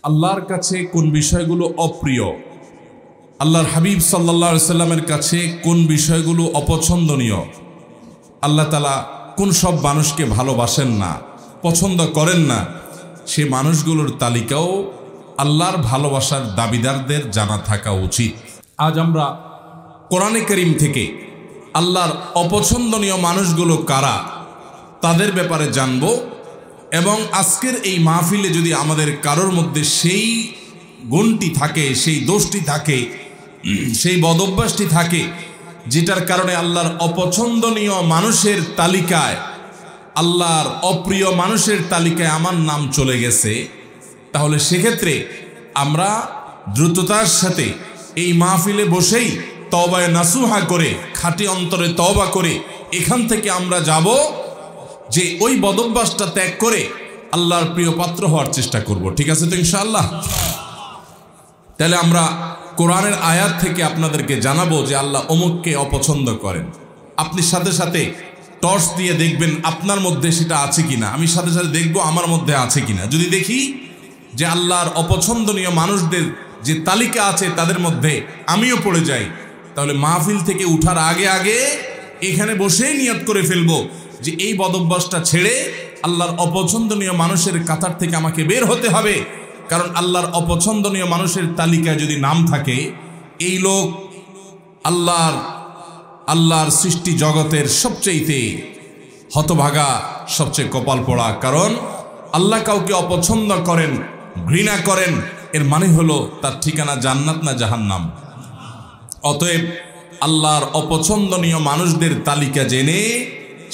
আল্লাহর কাছে কোন বিষয়গুলো অপ্রিয়, আল্লাহর হাবিব সাল্লাল্লাহু আলাইহি সাল্লামের কাছে কোন বিষয়গুলো অপছন্দনীয়, আল্লাহ তাআলা কোন সব মানুষকে ভালোবাসেন না, পছন্দ করেন না, সে মানুষগুলোর তালিকাও আল্লাহর ভালোবাসার দাবিদারদের জানা থাকা উচিত। আজ আমরা কোরআনে কারীম থেকে আল্লাহর অপছন্দনীয় মানুষগুলো কারা তাদের ব্যাপারে জানব এবং আজকের এই মাহফিলে যদি আমাদের কারোর মধ্যে সেই গুণটি থাকে, সেই দোষটি থাকে, সেই বদঅভ্যাসটি থাকে যেটার কারণে আল্লাহর অপছন্দনীয় মানুষের তালিকায়, আল্লাহর অপ্রিয় মানুষের তালিকায় আমার নাম চলে গেছে, তাহলে সেক্ষেত্রে আমরা দ্রুততার সাথে এই মাহফিলে বসেই তওবায়ে নাসুহা করে, খাঁটি অন্তরে তওবা করে এখান থেকে আমরা যাব যে ওই বদঅভ্যাসটা ত্যাগ করে আল্লাহর প্রিয় পাত্র হওয়ার চেষ্টা করব। ঠিক আছে তো ইনশাআল্লাহ? তাহলে আমরা কোরআনের আয়াত থেকে আপনাদেরকে জানাবো যে আল্লাহ অমুককে অপছন্দ করেন। আপনি সাথে সাথে টর্চ দিয়ে দেখবেন আপনার মধ্যে সেটা আছে কিনা, আমি সাথে সাথে দেখব আমার মধ্যে আছে কিনা। যদি দেখি যে আল্লাহর অপছন্দনীয় মানুষদের যে তালিকা আছে তাদের মধ্যে আমিও পড়ে যাই, তাহলে মাহফিল থেকে উঠার আগে আগে এখানে বসেই নিয়ত করে ফেলবো যে এই বদঅভ্যাসটা ছেড়ে আল্লাহর অপছন্দনীয় মানুষের কাতার থেকে আমাকে বের হতে হবে। কারণ আল্লাহর অপছন্দনীয় মানুষের তালিকায় যদি নাম থাকে, এই লোক আল্লাহর সৃষ্টি জগতের সবচেয়ে হতভাগা, সবচেয়ে কপাল পোড়া। কারণ আল্লাহ কাউকে অপছন্দ করেন, ঘৃণা করেন, এর মানে হলো তার ঠিকানা জান্নাত না জাহান্নাম। অতএব আল্লাহর অপছন্দনীয় মানুষদের তালিকা জেনে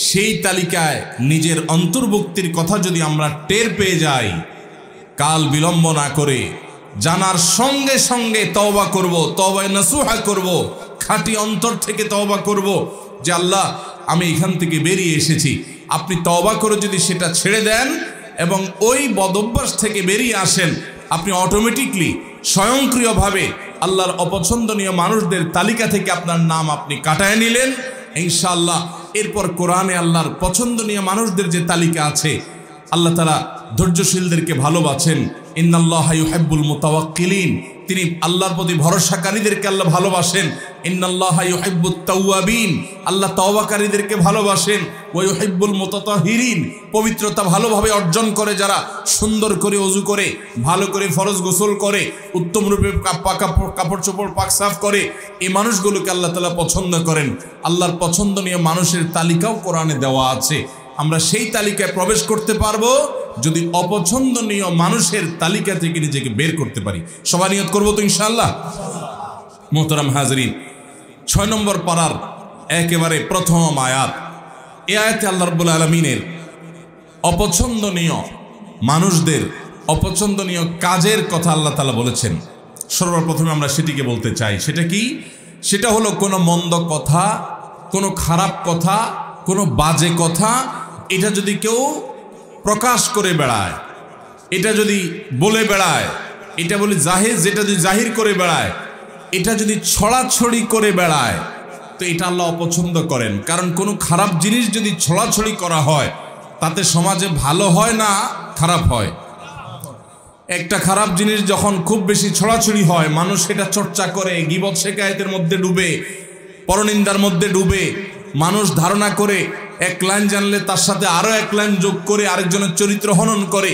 সেই তালিকায় নিজের অন্তর্ভুক্তির কথা যদি আমরা টের পেয়ে যাই, কাল বিলম্ব না করে জানার সঙ্গে সঙ্গে তওবা করব, তওবায়ে নাসুহা করব, খাঁটি অন্তর থেকে তওবা করব যে আল্লাহ আমি এখান থেকে বেরিয়ে এসেছি। আপনি তওবা করে যদি সেটা ছেড়ে দেন এবং ওই বদঅভ্যাস থেকে বেরিয়ে আসেন, আপনি অটোমেটিকলি স্বয়ংক্রিয়ভাবে আল্লাহর অপছন্দনীয় মানুষদের তালিকা থেকে আপনার নাম আপনি কাটায় নিলেন ইনশাআল্লাহ। এরপর কোরআনে আল্লাহর পছন্দনীয় মানুষদের যে তালিকা আছে, আল্লাহ তাআলা ধৈর্যশীলদেরকে ভালোবাসেন। ইন্নাল্লাহা ইউহিব্বুল মুতাওয়াক্কিলিন, তিনি আল্লাহর প্রতি ভরসাকারীদেরকে আল্লাহ ভালোবাসেন। ইন্নাল্লাহা ইউহিব্বুত তাওয়াবিন, আল্লাহ তওবাকারীদেরকে ভালোবাসেন। ওয়া ইউহিব্বুল মুতাতাহিরিন, পবিত্রতা ভালোভাবে অর্জন করে যারা, সুন্দর করে ওযু করে, ভালো করে ফরজ গোসল করে, উত্তম রূপে কাপড় চোপড় পাক সাফ করে, এই মানুষগুলোকে আল্লাহ তাআলা পছন্দ করেন। আল্লাহর পছন্দনীয় মানুষের তালিকাও কোরআনে দেওয়া আছে। আমরা সেই তালিকায় প্রবেশ করতে পারবো যদি অপছন্দনীয় মানুষের তালিকা থেকে নিজেকে বের করতে পারি। সবাই নিয়ত করবো তো ইনশাআল্লাহ? মোহতারাম হাজরিন, 6 নম্বর পারার একেবারে প্রথম আয়াত। এই আয়াতে আল্লাহ রাব্বুল আলামিনের অপছন্দনীয় মানুষদের অপছন্দনীয় কাজের কথা আল্লাহ তাআলা বলেছেন। সর্বপ্রথমে আমরা সেটিকে বলতে চাই। সেটা কি? সেটা হলো কোনো মন্দ কথা, কোনো খারাপ কথা, কোনো বাজে কথা, এটা যদি কেউ প্রকাশ করে বেড়ায়, এটা যদি বলে বেড়ায়, এটা বলি জাহির, যেটা যদি জাহির করে বেড়ায়, এটা যদি ছড়াছড়ি করে বেড়ায়, তো এটা আল্লাহ অপছন্দ করেন। কারণ কোনো খারাপ জিনিস যদি ছড়াছড়ি করা হয়, তাতে সমাজে ভালো হয় না খারাপ হয়। একটা খারাপ জিনিস যখন খুব বেশি ছড়াছড়ি হয়, মানুষ সেটা চর্চা করে, গীবত শিকায়েতের মধ্যে ডুবে, পরনিন্দার মধ্যে ডুবে, মানুষ ধারণা করে এক লাইন জানলে তার সাথে আরো এক লাইন যোগ করে আরেকজনের চরিত্র হনন করে।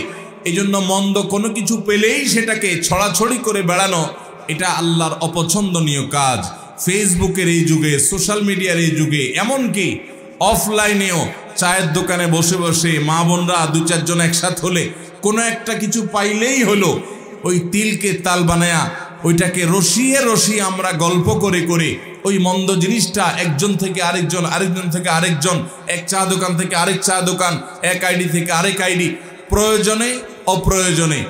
এই জন্য মন্দ কোনো কিছু পেলেই সেটাকে ছড়াছড়ি করে বেড়ানো, এটা আল্লাহর অপছন্দনীয় কাজ। ফেসবুকের এই যুগে, সোশ্যাল মিডিয়ার এই যুগে, এমনকি অফলাইনেও চায়ের দোকানে বসে বসে মা বোনরা 2-4 জন একসাথে হলে কোনো একটা কিছু পাইলেই হলো, ওই তিলকে তাল বানায়া ওইটাকে রসিয়ে রসিয়ে আমরা গল্প করে করে ওই মন্দ জিনিসটা একজন থেকে আরেকজন, আরেকজন থেকে আরেকজন, এক চা দোকান থেকে আরেক চা দোকান, এক আইডি থেকে আরেক আইডি, প্রয়োজনে অপ্রয়োজনে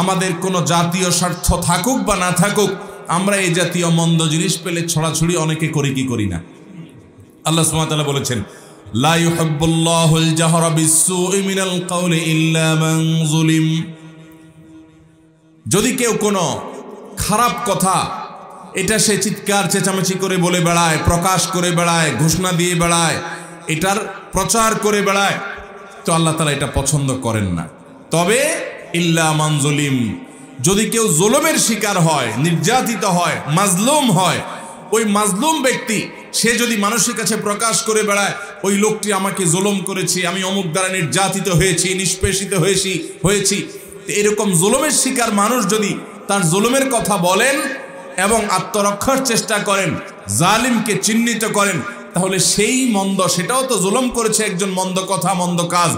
আমাদের কোনো জাতীয় স্বার্থ থাকুক বা না থাকুক, আমরা এই জাতীয় মন্দ জিনিস পেলে ছড়াছড়ি অনেকে করি কি করি না। আল্লাহ সুবহানাহু ওয়া তাআলা বলেছেন, লা ইউহিব্বুল্লাহুল জাহরা বিস-সুই মিনাল কাওলি ইল্লা মান যুলিম। যদি কেউ কোনো খারাপ কথা, এটা সে চিৎকার চেঁচামেচি করে বলে বেড়ায়, প্রকাশ করে বেড়ায়, ঘোষণা দিয়ে বেড়ায়, এটার প্রচার করে বেড়ায়, তো আল্লাহ তাআলা এটা পছন্দ করেন না। তবে ইল্লা মান যুলিম, যদি কেউ জুলুমের শিকার হয়, নির্যাতিত হয়, মাজলুম হয়, ওই মাজলুম ব্যক্তি সে যদি মানুষের কাছে প্রকাশ করে বেড়ায় ওই লোকটি আমাকে জুলুম করেছে, আমি অমুক দ্বারা নির্যাতিত হয়েছি, নিষ্পেষিত হয়েছি, এরকম জুলুমের শিকার মানুষ যদি তার জুলুমের কথা বলেন এবং আত্মরক্ষার চেষ্টা করেন, জালিমকে চিহ্নিত করেন, তাহলে সেই মন্দ, সেটাও তো জুলুম করেছে একজন, মন্দ কথা মন্দ কাজ,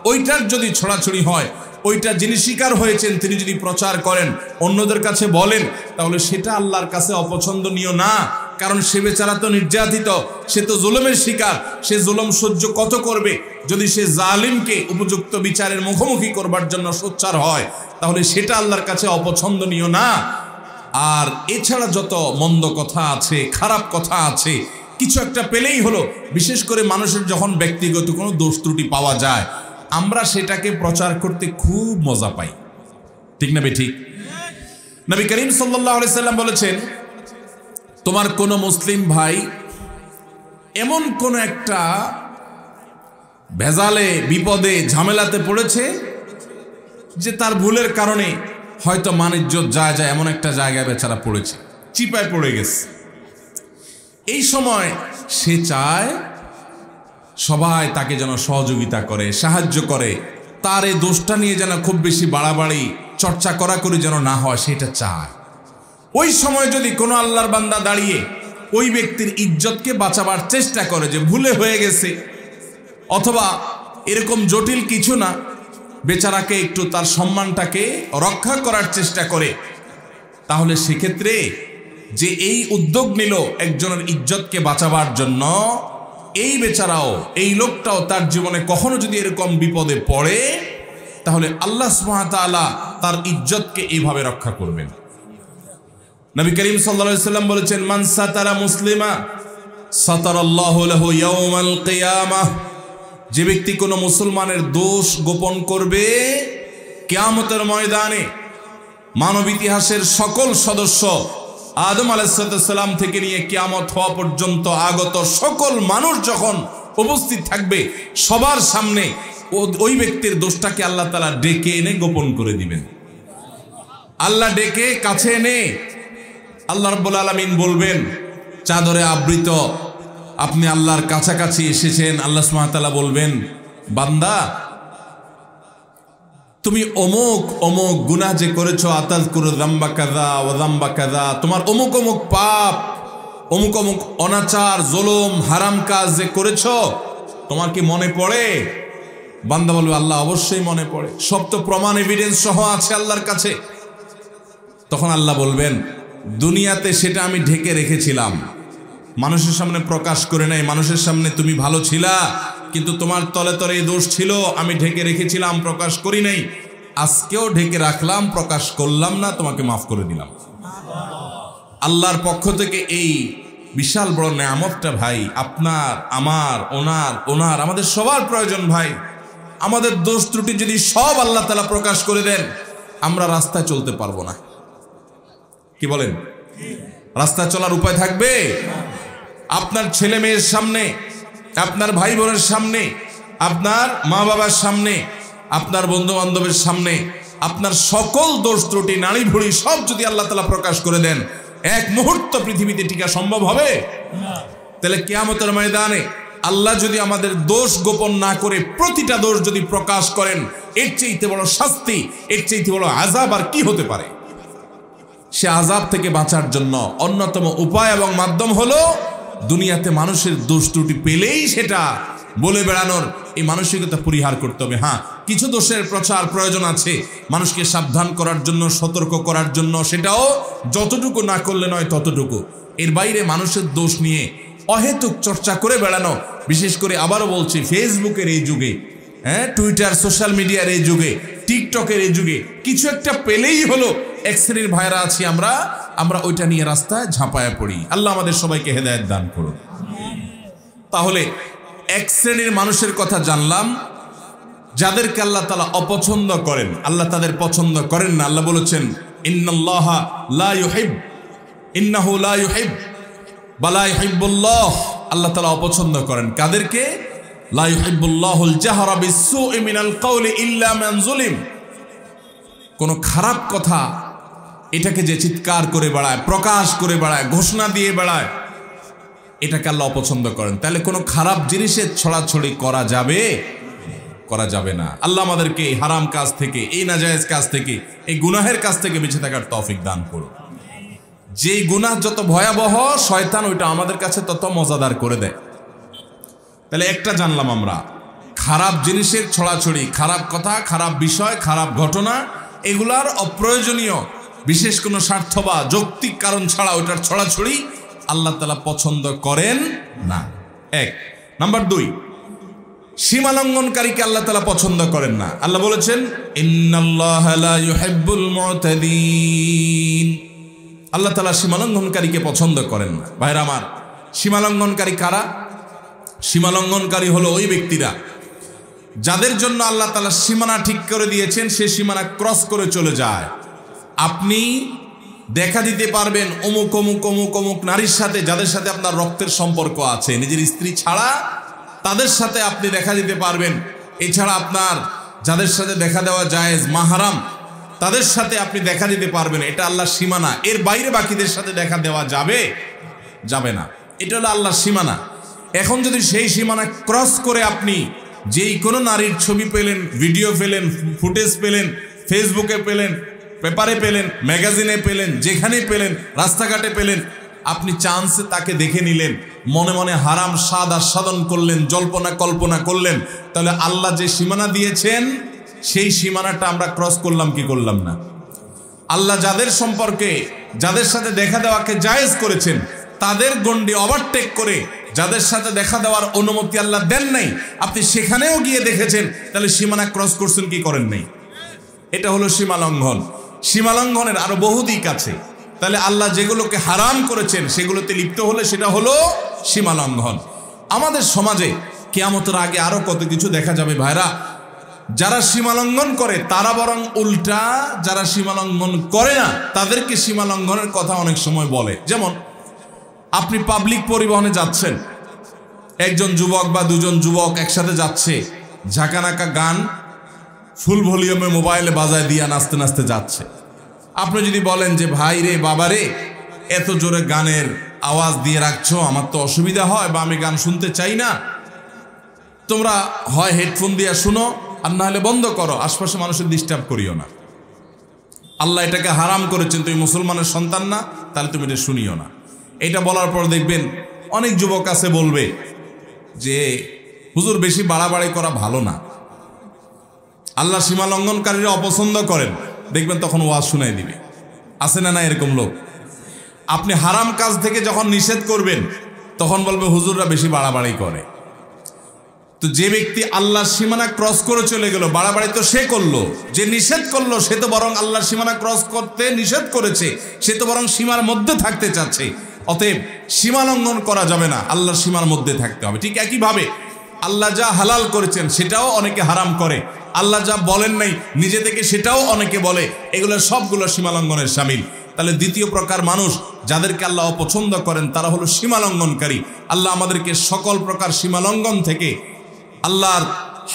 ওইটার যদি ছড়াছড়ি হয়, ওইটা যিনি শিকার হয়েছেন তিনি যদি প্রচার করেন, অন্যদের কাছে বলেন, তাহলে সেটা আল্লাহর কাছে অপছন্দনীয় না। কারণ সে বেচারা তো নির্যাতিত, সে তো জুলুমের শিকার, সে জুলুম সহ্য কত করবে। যদি সে জালিমকে উপযুক্ত বিচারের মুখোমুখি করবার জন্য সোচ্চার হয়, তাহলে সেটা আল্লাহর কাছে অপছন্দনীয় না। আর এছাড়া যত মন্দ কথা আছে, খারাপ কথা আছে, কিছু একটা পেলেই হলো, বিশেষ করে মানুষের যখন ব্যক্তিগত কোনো দোষ ত্রুটি পাওয়া যায়, আমরা সেটাকে প্রচার করতে খুব মজা পাই, ঠিক না বেঠিক? নবী করিম সাল্লাল্লাহু আলাইহি সাল্লাম বলেছেন, তোমার কোনো মুসলিম ভাই এমন কোন একটা ভেজালে, বিপদে, ঝামেলাতে পড়েছে যে তার ভুলের কারণে হয়তো মান-ইজ্জত যায় এমন একটা জায়গায় বেচারা পড়েছে, চিপায় পড়ে গেছে। এই সময় সে চায় সবাই তাকে যেন সহযোগিতা করে, সাহায্য করে, তার এই দোষটা নিয়ে যেন খুব বেশি বাড়াবাড়ি চর্চা করি যেন না হয়, সেটা চায়। ওই সময় যদি কোনো আল্লাহর বান্দা দাঁড়িয়ে ওই ব্যক্তির ইজ্জতকে বাঁচাবার চেষ্টা করে যে ভুলে হয়ে গেছে, অথবা এরকম জটিল কিছু না, বেচারাকে একটু তার সম্মানটাকে রক্ষা করার চেষ্টা করে, তাহলে সেক্ষেত্রে যে এই উদ্যোগ নিল একজনের ইজ্জতকে বাঁচাবার জন্য, এই বেচারাও, এই লোকটাও তার জীবনে কখনো যদি এরকম বিপদে পড়ে, তাহলে আল্লাহ সুবহানাহু ওয়া তাআলা তার ইজ্জতকে এইভাবে রক্ষা করবেন। নবী করিম সাল্লাল্লাহু আলাইহি সাল্লাম বলেছেন, মান সাতারা মুসলিমা সাতারাল্লাহু লাহু ইয়াউমাল কিয়ামাহ, যে ব্যক্তি কোনো মুসলমানের দোষ গোপন করবে, কিয়ামতের ময়দানে মানব ইতিহাসের সকল সদস্য, আদম আলাইহিস সালাম থেকে নিয়ে কিয়ামত হওয়া পর্যন্ত আগত সকল মানুষ যখন উপস্থিত থাকবে, সবার সামনে ওই ব্যক্তির দোষটাকে আল্লাহ তাআলা ডেকে এনে গোপন করে দিবেন। আল্লাহ ডেকে কাছে এনে আল্লাহ রাব্বুল আলামিন বলবেন, চাদরে আবৃত, আপনি আল্লাহর কাছাকাছি এসেছেন। আল্লাহ সুবহানাহু ওয়া তাআলা বলবেন, বান্দা তুমি অমুক অমুক গুনাহ যে করেছো, আতাযকুরু যামবা কাযা ওয়া যামবা কাযা, তোমার অমুক অমুক পাপ, অমুক অমুক অনাচার, জুলুম, হারাম কাজ যে করেছো, তোমার কি মনে পড়ে? বান্দা বলবে, আল্লাহ অবশ্যই মনে পড়ে, সব তো প্রমাণ এভিডেন্স সহ আছে আল্লাহর কাছে। তখন আল্লাহ বলবেন, দুনিয়াতে সেটা আমি ঢেকে রেখেছিলাম, মানুষের সামনে প্রকাশ করে নাই, মানুষের সামনে তুমি ভালো ছিলা, কিন্তু তোমার তলে তলে এই দোষ ছিল, আমি ঢেকে রেখেছিলাম, প্রকাশ করি নাই, আজকেও ঢেকে রাখলাম, প্রকাশ করলাম না, তোমাকে মাফ করে দিলাম। আল্লাহর পক্ষ থেকে এই বিশাল বড় নেয়ামতটা ভাই, আপনার, আমার, ওনার আমাদের সবার প্রয়োজন ভাই। আমাদের দোষ ত্রুটি যদি সব আল্লাহ তাআলা প্রকাশ করে দেন, আমরা রাস্তায় চলতে পারবো না। কি বলেন? রাস্তায় চলার উপায় থাকবে? আপনার ছেলে মেয়ের সামনে, আপনার ভাই বোনের সামনে, আপনার মা বাবার সামনে, আপনার বন্ধু বান্ধবের সামনে আপনার সকল দোষ ত্রুটি, নাড়ি ভুড়ি সব যদি আল্লাহ তাআলা প্রকাশ করে দেন, এক মুহূর্ত পৃথিবীতে টিকা সম্ভব হবে? তাহলে কিয়ামতের ময়দানে আল্লাহ যদি আমাদের দোষ গোপন না করে প্রতিটা দোষ যদি প্রকাশ করেন, এর চাইতে বড় শাস্তি, এর চাইতে বড় আযাব আর কি হতে পারে? সে আযাব থেকে বাঁচার জন্য অন্যতম উপায় এবং মাধ্যম হলো দুনিয়াতে মানুষের দোষ ত্রুটি পেলেই সেটা বলে বেড়ানোর এই মানসিকতা পরিহার করতে হবে। হ্যাঁ, কিছু দোষের প্রচার প্রয়োজন আছে, মানুষকে সাবধান করার জন্য, সতর্ক করার জন্য, সেটাও যতটুকু না করলে নয় ততটুকু। এর বাইরে মানুষের দোষ নিয়ে অহেতুক চর্চা করে বেড়ানো, বিশেষ করে আবারও বলছি, ফেসবুকের এই যুগে, টুইটার, সোশ্যাল মিডিয়ার এই যুগে, টিকটকের এই যুগে, কিছু একটা পেলেই হলো এক শ্রেণীর ভাইরা আছি আমরা ওইটা নিয়ে রাস্তায় ঝাঁপায়া পড়ি। আল্লাহ আমাদের সবাইকে হেদায়েত দান করুন। তাহলে এক শ্রেণীর মানুষের কথা জানলাম, যাদেরকে আল্লাহ তাআলা অপছন্দ করেন, আল্লাহ তাদের পছন্দ করেন না। আল্লাহ বলেছেন, ইন্নাল্লাহা লা ইউহিব, ইন্নাহু লা ইউহিব বা লা ইউহিব্বুল্লাহ, আল্লাহ তাআলা অপছন্দ করেন কাদেরকে? লা ইউহিব্বুল্লাহুল জাহরা বিসসুই মিনাল কওলি ইল্লা মান যুলিম, কোনো খারাপ কথা এটাকে যে চিৎকার করে বেড়ায়, প্রকাশ করে বেড়ায়, ঘোষণা দিয়ে বেড়ায়, এটাকে আল্লাহ অপছন্দ করেন। তাহলে কোনো খারাপ জিনিসের ছড়াছড়ি করা যাবে? করা যাবে না। আল্লাহ আমাদেরকে এই হারাম কাজ থেকে, এই নাজায়েজ কাজ থেকে, এই গুনাহের কাজ থেকে বেঁচে থাকার তৌফিক দান করুন। যেই গুনাহ যত ভয়াবহ, শয়তান ওইটা আমাদের কাছে তত মজাদার করে দেয়। তাহলে একটা জানলাম আমরা, খারাপ জিনিসের ছড়াছড়ি, খারাপ কথা, খারাপ বিষয়, খারাপ ঘটনা, এগুলার অপ্রয়োজনীয় বিশেষ কোনো স্বার্থ বা যৌক্তিক কারণ ছাড়া ওইটার ছড়াছড়ি আল্লাহ তাআলা পছন্দ করেন না। এক নাম্বার 2, সীমা লঙ্ঘনকারীকে আল্লাহ তাআলা পছন্দ করেন না। আল্লাহ বলেছেন ইন্নাল্লাহা লা ইউহিব্বুল মু'তাদিন। আল্লাহ তাআলা সীমা লঙ্ঘনকারীকে পছন্দ করেন না। ভাইরা আমার, সীমা লঙ্ঘনকারী কারা? সীমা লঙ্ঘনকারী হলো ওই ব্যক্তিরা যাদের জন্য আল্লাহ তাআলা সীমানা ঠিক করে দিয়েছেন, সে সীমানা ক্রস করে চলে যায়। আপনি দেখা দিতে পারবেন অমুক অমুক অমুক অমুক নারীর সাথে, যাদের সাথে আপনার রক্তের সম্পর্ক আছে, নিজের স্ত্রী ছাড়া তাদের সাথে আপনি দেখা দিতে পারবেন। এছাড়া আপনার যাদের সাথে দেখা দেওয়া জায়েজ, মাহরাম, তাদের সাথে আপনি দেখা দিতে পারবেন। এটা আল্লাহর সীমানা। এর বাইরে বাকিদের সাথে দেখা দেওয়া যাবে? যাবে না। এটা হলো আল্লাহর সীমানা। এখন যদি সেই সীমানা ক্রস করে আপনি যেই কোনো নারীর ছবি পেলেন, ভিডিও পেলেন, ফুটেজ পেলেন, ফেসবুকে পেলেন, পেপারে পেলেন, ম্যাগাজিনে পেলেন, যেখানে পেলেন, রাস্তাঘাটে পেলেন, আপনি চান্সে তাকে দেখে নিলেন, মনে মনে হারাম স্বাদ আস্বাদন করলেন, জল্পনা কল্পনা করলেন, তাহলে আল্লাহ যে সীমানা দিয়েছেন সেই সীমানাটা আমরা ক্রস করলাম কি করলাম না? আল্লাহ যাদের সম্পর্কে, যাদের সাথে দেখা দেওয়াকে জায়েজ করেছেন, তাদের গণ্ডি ওভারটেক করে যাদের সাথে দেখা দেওয়ার অনুমতি আল্লাহ দেন নাই, আপনি সেখানেও গিয়ে দেখেছেন, তাহলে সীমানা ক্রস করছেন কি করেন নাই? এটা হলো সীমা লঙ্ঘন। সীমা লঙ্ঘনের আরো বহু দিক আছে। তাহলে আল্লাহ যেগুলোকে হারাম করেছেন সেগুলোতে লিপ্ত হলে সেটা হলো সীমা লঙ্ঘন। আমাদের সমাজে কিয়ামতের আগে আরো কত কিছু দেখা যাবে ভাইরা। যারা সীমা লঙ্ঘন করে তারা বরং উল্টা যারা সীমা লঙ্ঘন করে না তাদেরকে সীমা লঙ্ঘনের কথা অনেক সময় বলে। যেমন আপনি পাবলিক পরিবহনে যাচ্ছেন, একজন যুবক বা দুজন যুবক একসাথে যাচ্ছে, ঝাঁকানাকা গান ফুল ভলিউমে মোবাইলে বাজায় দিয়া নাচতে নাচতে যাচ্ছে। আপনি যদি বলেন যে ভাই রে, বাবা রে, এত জোরে গানের আওয়াজ দিয়ে রাখছো, আমার তো অসুবিধা হয় বা আমি গান শুনতে চাই না, তোমরা হয় হেডফোন দিয়ে শুনো আর না হলে বন্ধ করো, আশপাশে মানুষের ডিস্টার্ব করিও না। আল্লাহ এটাকে হারাম করেছেন, তুমি মুসলমানের সন্তান না, তাহলে তুমি এটা শুনিও না। এটা বলার পর দেখবেন অনেক যুবক আছে বলবে যে হুজুর বেশি বাড়াবাড়ি করা ভালো না, আল্লাহ সীমা লঙ্ঘনকারীরা অপছন্দ করেন। দেখবেন তখন ওয়াজ শুনাই দিবে। আছে না না এরকম লোক? আপনি হারাম কাজ থেকে যখন নিষেধ করবেন তখন বলবে হুজুররা বেশি বাড়াবাড়ি করে। তো যে ব্যক্তি আল্লাহর সীমানা ক্রস করে চলে গেল, বাড়াবাড়ি তো সে করলো, যে নিষেধ করলো সে তো বরং আল্লাহর সীমানা ক্রস করতে নিষেধ করেছে, সে তো বরং সীমার মধ্যে থাকতে চাচ্ছে। অতএব সীমা লঙ্ঘন করা যাবে না, আল্লাহর সীমার মধ্যে থাকতে হবে। ঠিক একইভাবে আল্লাহ যা হালাল করেছেন সেটাও অনেকে হারাম করে, আল্লাহ যা বলেন নাই নিজে থেকে সেটাও অনেকে বলে, এগুলো সবগুলো সীমা লঙ্ঘনের শামিল। তাহলে দ্বিতীয় প্রকার মানুষ যাদেরকে আল্লাহ অপছন্দ করেন তারা হলো সীমা লঙ্ঘনকারী। আল্লাহ আমাদেরকে সকল প্রকার সীমা লঙ্ঘন থেকে, আল্লাহর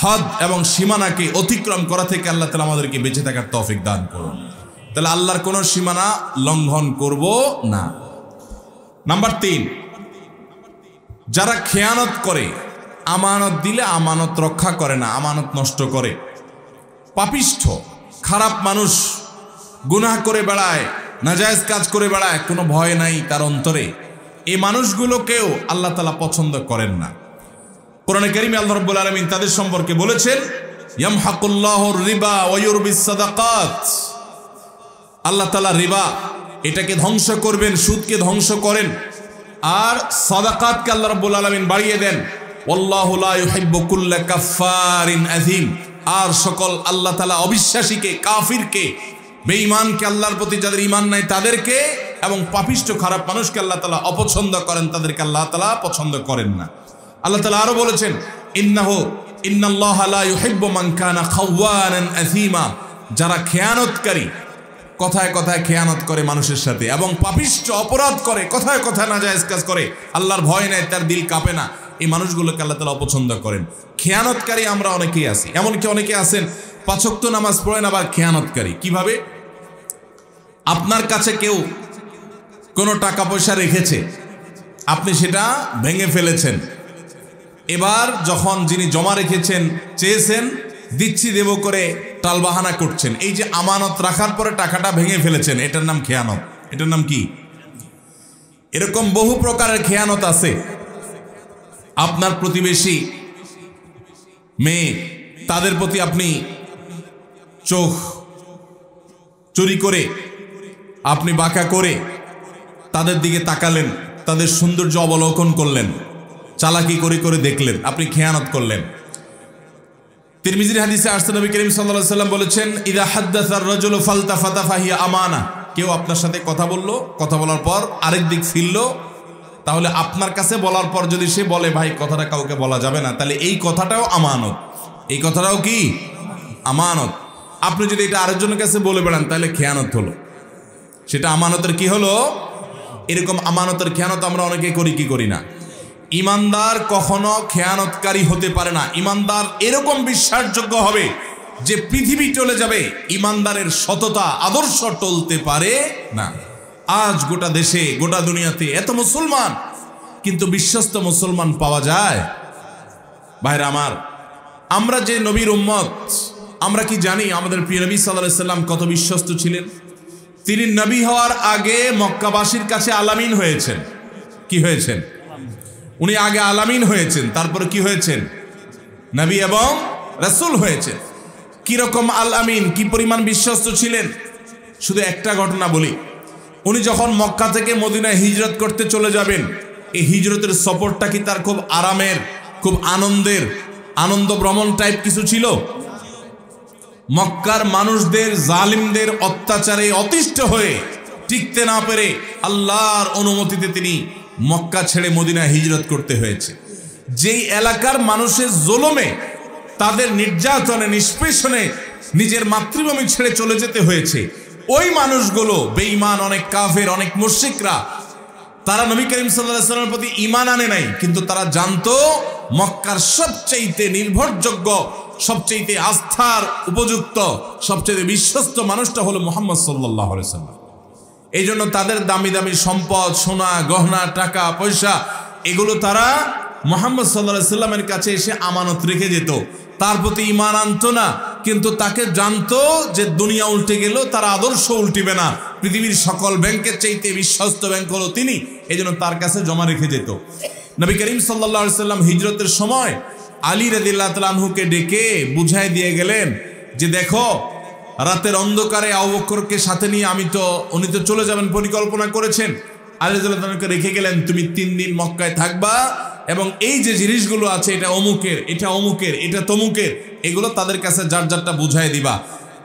হদ এবং সীমানাকে অতিক্রম করা থেকে আল্লাহ তাআলা আমাদেরকে বেঁচে থাকার তৌফিক দান করুন। তাহলে আল্লাহর কোনো সীমানা লঙ্ঘন করব না। নাম্বার 3, যারা খেয়ানত করে, আমানত দিলে আমানত রক্ষা করে না, আমানত নষ্ট করে, পাপিষ্ঠ খারাপ মানুষ, গুনাহ করে বেড়ায়, নাজায়েজ কাজ করে বেড়ায়, কোনো ভয় নাই তার অন্তরে, এই মানুষগুলোকেও আল্লাহ তাআলা পছন্দ করেন না। কোরআনে কারীমে আল্লাহ রাব্বুল আলামিন তাদের সম্পর্কে বলেছেন ইয়ামহাকুল্লাহুর রিবা ওয়া ইউরবিস সাদাকাত। আল্লাহ তাআলা রিবা এটাকে ধ্বংস করবেন, সুদকে ধ্বংস করেন, আর সাদাকাতকে আল্লাহ রাব্বুল আলামিন বাড়িয়ে দেন। ওয়াল্লাহু লা ইউহিব্বু কুল্লা কাফফারিন আযীম। আর সকল আল্লাহ তাআলা অবিশ্বাসীকে, কাফিরকে, বেঈমানকে, আল্লাহর প্রতি যাদের ঈমান নাই তাদেরকে, এবং পাপিষ্ঠ খারাপ মানুষকে আল্লাহ তাআলা অপছন্দ করেন, তাদেরকে আল্লাহ তাআলা পছন্দ করেন না। আল্লাহ তাআলা আরো বলেছেন ইন্নাল্লাহা লা ইউহিব্বু মান কানা খাওয়ানান আযীমা। যারা খেয়ানতকারী, কথায় কথায় খেয়ানত করে মানুষের সাথে, এবং পাপিষ্ঠ অপরাধ করে, কথায় কথায় নাজায়েজ কাজ করে, আল্লাহর ভয় নেই, তার দিল কাঁপে না, এই মানুষগুলোকে আল্লাহ তাআলা অপছন্দ করেন। খেয়ানতকারী আমরা অনেকেই আছি, এমনকি অনেকে আছেন 5 ওয়াক্ত নামাজ পড়েন আবার খেয়ানতকারী। কিভাবে? আপনার কাছে কেউ কোনো টাকা পয়সা রেখেছে, আপনি সেটা ভেঙে ফেলেছেন। এবার যখন যিনি জমা রেখেছেন চেয়েছেন, দিচ্ছি দেব করে টালবাহানা করছেন। এই যে আমানত রাখার পরে টাকাটা ভেঙে ফেলেছেন, এটার নাম খেয়ানত। এটার নাম কি? এরকম বহু প্রকারের খেয়ানত আছে। আপনার প্রতিবেশী মেয়ে, তাদের প্রতি আপনি চোখ চুরি করে, আপনি বাঁকা করে তাদের দিকে তাকালেন, তাদের সৌন্দর্য অবলোকন করলেন, চালাকি করে করে দেখলেন, আপনি খেয়ানত করলেন। তিরমিজির হাদিসে আসছে, নবী করিম সাল্লাল্লাহু আলাইহি ওয়াসাল্লাম বলেছেন, ইযা হাদ্দাসা আর-রাজুলু ফালতাফাতা ফাহিয়া আমানা। কেউ আপনার সাথে কথা বলল, কথা বলার পর আরেক দিক ফিরল, তাহলে আপনার কাছে বলার পর যদি সে বলে ভাই কথাটা কাউকে বলা যাবে না, তাহলে এই কথাটাও আমানত। এই কথাটাও কি? আমানত। আপনি যদি এটা আরেকজনের কাছে বলে বেড়ান তাহলে খেয়ানত হলো, সেটা আমানতের কি হলো? এরকম আমানতের খেয়ানত আমরা অনেকে করি কি করি না। ইমানদার কখনো খেয়ানতকারী হতে পারে না। ইমানদার এরকম বিশ্বাসযোগ্য হবে যে পৃথিবী চলে যাবে, ইমানদারের সততা আদর্শ টলতে পারে না। আজ গোটা দেশে, গোটা দুনিয়াতে এত মুসলমান, কিন্তু বিশ্বস্ত মুসলমান পাওয়া যায়? ভাইরা আমার, আমরা যে নবীর উম্মত, আমরা কি জানি আমাদের প্রিয় নবী সাল্লাল্লাহু আলাইহি সাল্লাম কত বিশ্বস্ত ছিলেন? তিনি নবী হওয়ার আগে মক্কাবাসীর কাছে আলামিন হয়েছেন। কি হয়েছেন? উনি আগে আলামিন হয়েছেন, তারপরে কি হয়েছেন? নবী এবং রাসূল হয়েছেন। কিরকম আলামিন, কি পরিমাণ বিশ্বস্ত ছিলেন? শুধু একটা ঘটনা বলি। উনি যখন মক্কা থেকে মদিনায় হিজরত করতে চলে যাবেন, এই হিজরতের সফরটা কি তার খুব আরামের, খুব আনন্দের, আনন্দ ভ্রমণ টাইপ কিছু ছিল? মক্কার মানুষদের, জালিমদের অত্যাচারে অতিষ্ঠ হয়ে টিকতে না পেরে আল্লাহর অনুমতিতে তিনি মক্কা ছেড়ে মদিনায় হিজরত করতে হয়েছে। যেই এলাকার মানুষের জুলুমে, তাদের নির্যাতনে, নিষ্পেষণে নিজের মাতৃভূমি ছেড়ে চলে যেতে হয়েছে, ওই মানুষগুলো বেঈমান, অনেক কাফের, অনেক মুশরিকরা, তারা নবী করিম সাল্লাল্লাহু আলাইহি ওয়াসাল্লামের প্রতি ঈমান আনে নাই, কিন্তু তারা জানতো মক্কার সবচেয়ে নির্ভরযোগ্য, সবচেয়ে আস্থার উপযুক্ত, সবচেয়ে বিশ্বস্ত মানুষটা হলো মুহাম্মদ সাল্লাল্লাহু আলাইহি ওয়াসাল্লাম। এই জন্য তাদের দামি দামি সম্পদ, সোনা গহনা, টাকা পয়সা, এগুলো তারা মুহাম্মদ সাল্লাল্লাহু আলাইহি ওয়াসাল্লামের কাছে এসে আমানত রেখে যেত। তার প্রতি ঈমান আনতো না, কিন্তু তাকে জানতো যে দুনিয়া উল্টে গেল, তার আদর্শ উল্টিবে না। পৃথিবীর সকল ব্যাংকের চাইতে বিশ্বস্ত ব্যাংক হলো তিনি, এই জন্য তার কাছে জমা রেখে যেত। নবী করিম সাল্লাল্লাহু আলাইহি ওয়াসাল্লাম হিজরতের সময় আলী রাদিয়াল্লাহু তাআলা আনহুকে ডেকে বুঝাই দিয়ে গেলেন যে দেখো, রাতের অন্ধকারে আবু বকরকে সাথে নিয়ে উনি তো চলে যাবেন পরিকল্পনা করেছেন। আলী রাদিয়াল্লাহু তাআলাকে রেখে গেলেন, তুমি 3 দিন মক্কায় থাকবা এবং এই যে জিনিসগুলো আছে, এটা অমুকের, এটা অমুকের, এটা তমুকের, এগুলো তাদের কাছে যার যারটা বুঝাই দিবা।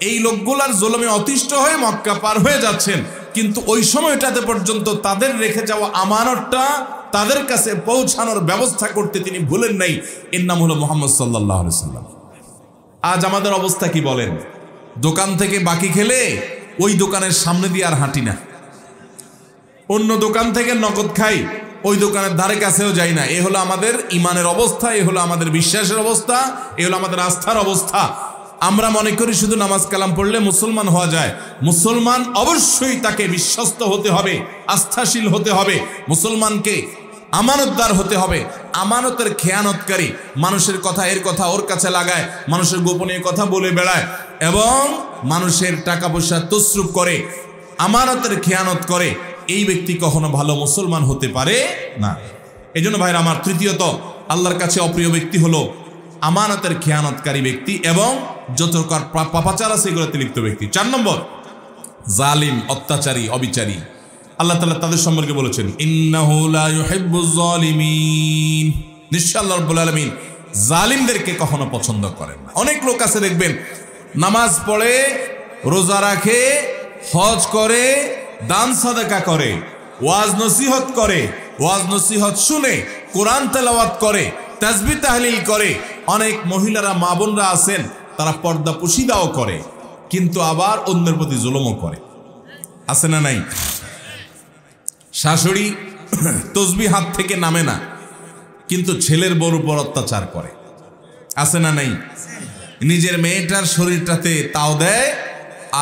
এই লোকগুলার জুলুমে অতিষ্ঠ হয়ে মক্কা পার হয়ে যাচ্ছেন, কিন্তু ওই সময়টাতে পর্যন্ত তাদের রেখে যাওয়া আমানতটা তাদের কাছে পৌঁছানোর ব্যবস্থা করতে তিনি ভুলেন নাই। এর নাম হলো মুহাম্মদ সাল্লাল্লাহু আলাইহি ওয়াসাল্লাম। আজ আমাদের অবস্থা কি বলেন? দোকান থেকে বাকি খেলে ওই দোকানের সামনে দিয়ে আর হাঁটি না, অন্য দোকান থেকে নগদ খাই, ওই দোকানের ধারে কাছেও যাই না। এ হলো আমাদের ইমানের অবস্থা, এ হলো আমাদের বিশ্বাসের অবস্থা, এ হলো আমাদের আস্থার অবস্থা। আমরা মনে করি শুধু নামাজ কালাম পড়লে মুসলমান হওয়া যায়। মুসলমান অবশ্যই তাকে বিশ্বস্ত হতে হবে, আস্থাশীল হতে হবে, মুসলমানকে আমানতদার হতে হবে। আমানতের খেয়ানতকারী, মানুষের কথা এর কথা ওর কাছে লাগায়, মানুষের গোপনীয় কথা বলে বেড়ায় এবং মানুষের টাকা পয়সা তসরুপ করে, আমানতের খেয়ানত করে, এই ব্যক্তি কখনো ভালো মুসলমান হতে পারে না। এই জন্য ভাইরা আমার, তৃতীয়ত আল্লাহর কাছে অপ্রিয় ব্যক্তি হলো আমানতের খেয়ানতকারী ব্যক্তি এবং যত পাপাচার আছে এগুলোতে লিপ্ত ব্যক্তি। 4 নম্বর, জালিম, অত্যাচারী, অবিচারী। আল্লাহ তাআলা তাদের সম্পর্কে বলেছেন, ইন্নাহু লা ইউহিব্বুজ জালিমিন। নিশ্চয় আল্লাহ রাব্বুল আলামিন জালিমদেরকে কখনো পছন্দ করেন না। অনেক লোক আছে দেখবেন, নামাজ পড়ে, রোজা রাখে, হজ করে, দান সাদাকা করে, ওয়াজ নসিহত করে, ওয়াজ নসিহত শুনে, কোরআন তেলাওয়াত করে, তাসবিহ তাহলিল করে। অনেক মহিলারা, মা বোনরা আছেন, তারা পর্দা পুশিদাও করে, কিন্তু আবার অন্যের প্রতি জুলুমও করে। আছে না নাই? শাশুড়ি তসবিহ হাত থেকে নামে না, কিন্তু ছেলের বউর উপর অত্যাচার করে। আছে না নাই? নিজের মেয়েটার শরীরটাতে তাও দেয়,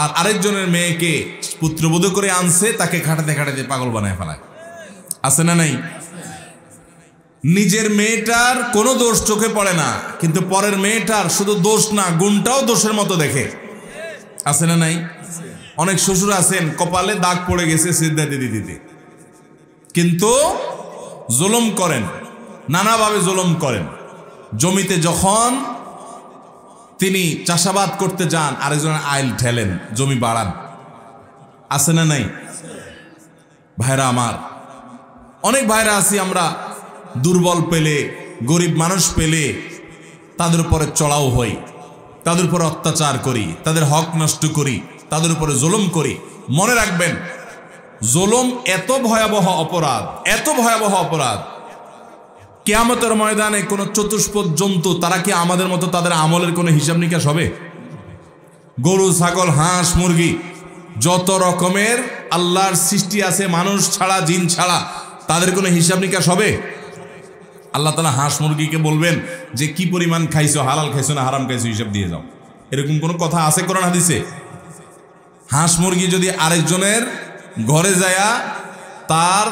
আর আরেকজনের মেয়েকে পুত্রবধূ করে আনছে, তাকে খাটাতে খাটাতে পাগল বানায় ফেলায়। আছে না নাই? নিজের মেয়েটার কোনো দোষ চোখে পড়ে না, কিন্তু পরের মেয়েটার শুধু দোষ না, গুণটাও দোষের মতো দেখে। আছে না নাই? অনেক শ্বশুর আছেন কপালে দাগ পড়ে গেছে সিজদা দিতে দিতে, কিন্তু জুলুম করেন, নানাভাবে জুলুম করেন। জমিতে যখন তিনি চাষাবাদ করতে যান, আরেকজনের আইল ঠেলেন, জমি বাড়ান। আছে না নাই? ভাইরা আমার, অনেক ভাইরা আছি আমরা, দুর্বল পেলে, গরিব মানুষ পেলে তাদের উপরে চড়াও হই, তাদের উপরে অত্যাচার করি, তাদের হক নষ্ট করি, তাদের উপরে জুলুম করি। মনে রাখবেন, জুলুম এত ভয়াবহ অপরাধ, এত ভয়াবহ অপরাধ, কিয়ামতের ময়দানে কোন চতুষ্পদ জন্তু তারা কি আমাদের মতো তাদের আমলের কোনো হিসাব নিকাশ হবে? গরু, ছাগল, হাঁস, মুরগি, যত রকমের আল্লাহর সৃষ্টি আছে মানুষ ছাড়া, জিন ছাড়া, তাদের কোনো হিসাব নিকাশ হবে? আল্লাহ তাআলা হাঁস মুরগিকে বলবেন যে কি পরিমাণ খাইছো, হালাল খাইছো না হারাম খাইছো, হিসাব দিয়ে যাও? এরকম কোনো কথা আছে কোরআন হাদিসে? হাঁস মুরগি যদি আরেকজনের ঘরে যায়া তার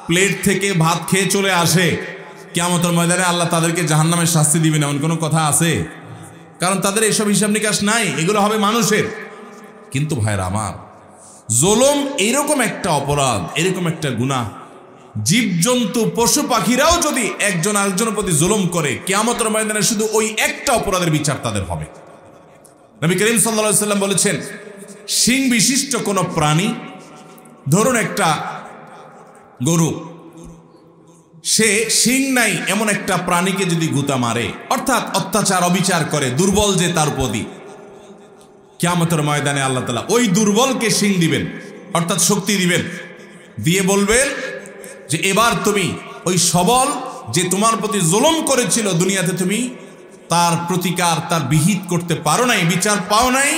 প্লেট থেকে ভাত খেয়ে চলে আসে, কিয়ামতের ময়দানে আল্লাহ তাদেরকে জাহান্নামের শাস্তি দিবে না, এমন কোনো কথা আছে? কারণ তাদের এইসব হিসাব নিকাশ নাই, এগুলো হবে মানুষের। কিন্তু ভাইরা আমার, জুলুম এরকম একটা অপরাধ, এরকম একটা গুনাহ, জীবজন্তু পশু পাখিরাও যদি একজন আরেকজনের প্রতি জুলুম করে, কিয়ামতের ময়দানে শুধু ওই একটা অপরাধের বিচার তাদের হবে। নবী করিম সাল্লাল্লাহু আলাইহি সাল্লাম বলেছেন, শিং বিশিষ্ট কোন প্রাণী, ধরুন একটা গরু, সে শিং নাই এমন একটা প্রাণীকে যদি গুতা মারে, অর্থাৎ অত্যাচার অবিচার করে, দুর্বল যে তার প্রতি, কিয়ামতের ময়দানে আল্লাহ তাআলা ওই দুর্বলকে শিং দিবেন, অর্থাৎ শক্তি দিবেন, দিয়ে বলবেন যে এবার তুমি ওই সবল যে তোমার প্রতি জুলুম করেছিল দুনিয়াতে, তুমি তার প্রতিকার, তার বিহিত করতে পারো নাই, বিচার পাও নাই,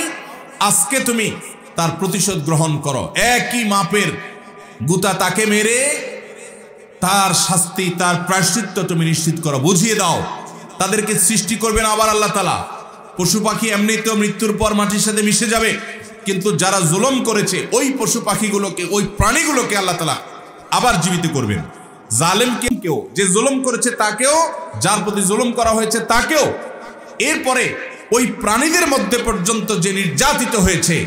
আজকে তুমি তার প্রতিশোধ গ্রহণ করো। একই মাপের গুতা তাকে মেরে তার শাস্তি, তার প্রায়শ্চিত্ত তুমি নিশ্চিত করো, বুঝিয়ে দাও। তাদেরকে সৃষ্টি করবেন আবার আল্লাহ তাআলা। পশু পাখি এমনিতেও মৃত্যুর পর মাটির সাথে মিশে যাবে, কিন্তু যারা জুলুম করেছে ওই পশু পাখিগুলোকে, ওই প্রাণীগুলোকে আল্লাহ তাআলা আবার জীবিত করবেন। জালেমকে কেউ, যে জুলুম করেছে তাকেও, যার প্রতি জুলুম করা হয়েছে তাকেও, এরপরে ওই প্রাণীদের মধ্যে পর্যন্ত যে নির্যাতিত হয়েছে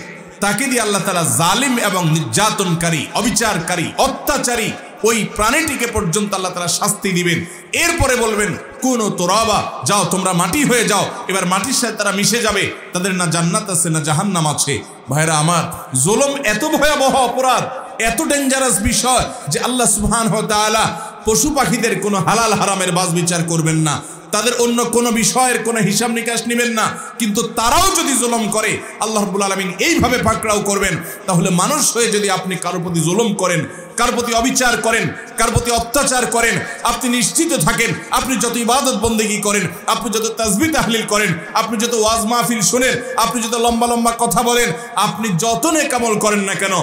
তাকে দিয়ে আল্লাহ তাআলা জালিম এবং নির্যাতনকারী, অবিচারকারী, অত্যাচারী ওই প্রাণীটিকে পর্যন্ত আল্লাহ তাআলা শাস্তি দিবেন। এরপরে বলবেন কুনু তুরাবা, যাও তোমরা মাটি হয়ে যাও। এবার মাটির সাথে তারা মিশে যাবে, তাদের না জান্নাত আছে না জাহান্নাম আছে। ভাইরা আমার, জুলুম এত ভয়াবহ অপরাধ, এত ডেঞ্জারাস বিষয় যে আল্লাহ সুবহানাহু ওয়া তাআলা পশু পাখিদের কোনো হালাল হারামের বাজ বিচার করবেন না, তাদের অন্য কোনো বিষয়ের কোনো হিসাব নিকাশ নেবেন না। কিন্তু তারাও যদি জুলুম করে, আল্লাহ রাব্বুল আলামিন এইভাবে পাকড়াও করবেন। তাহলে মানুষ হয়ে যদি আপনি কারোর প্রতি জুলুম করেন, কার প্রতি অবিচার করেন, কার প্রতি অত্যাচার করেন, আপনি নিশ্চিত থাকেন, আপনি যত ইবাদত বন্দেগী করেন, আপনি যত তাসবিহ তাহলিল করেন, আপনি যত ওয়াজ মাহফিল শুনেন, আপনি যত লম্বা লম্বা কথা বলেন, আপনি যত নেক আমল করেন না কেন,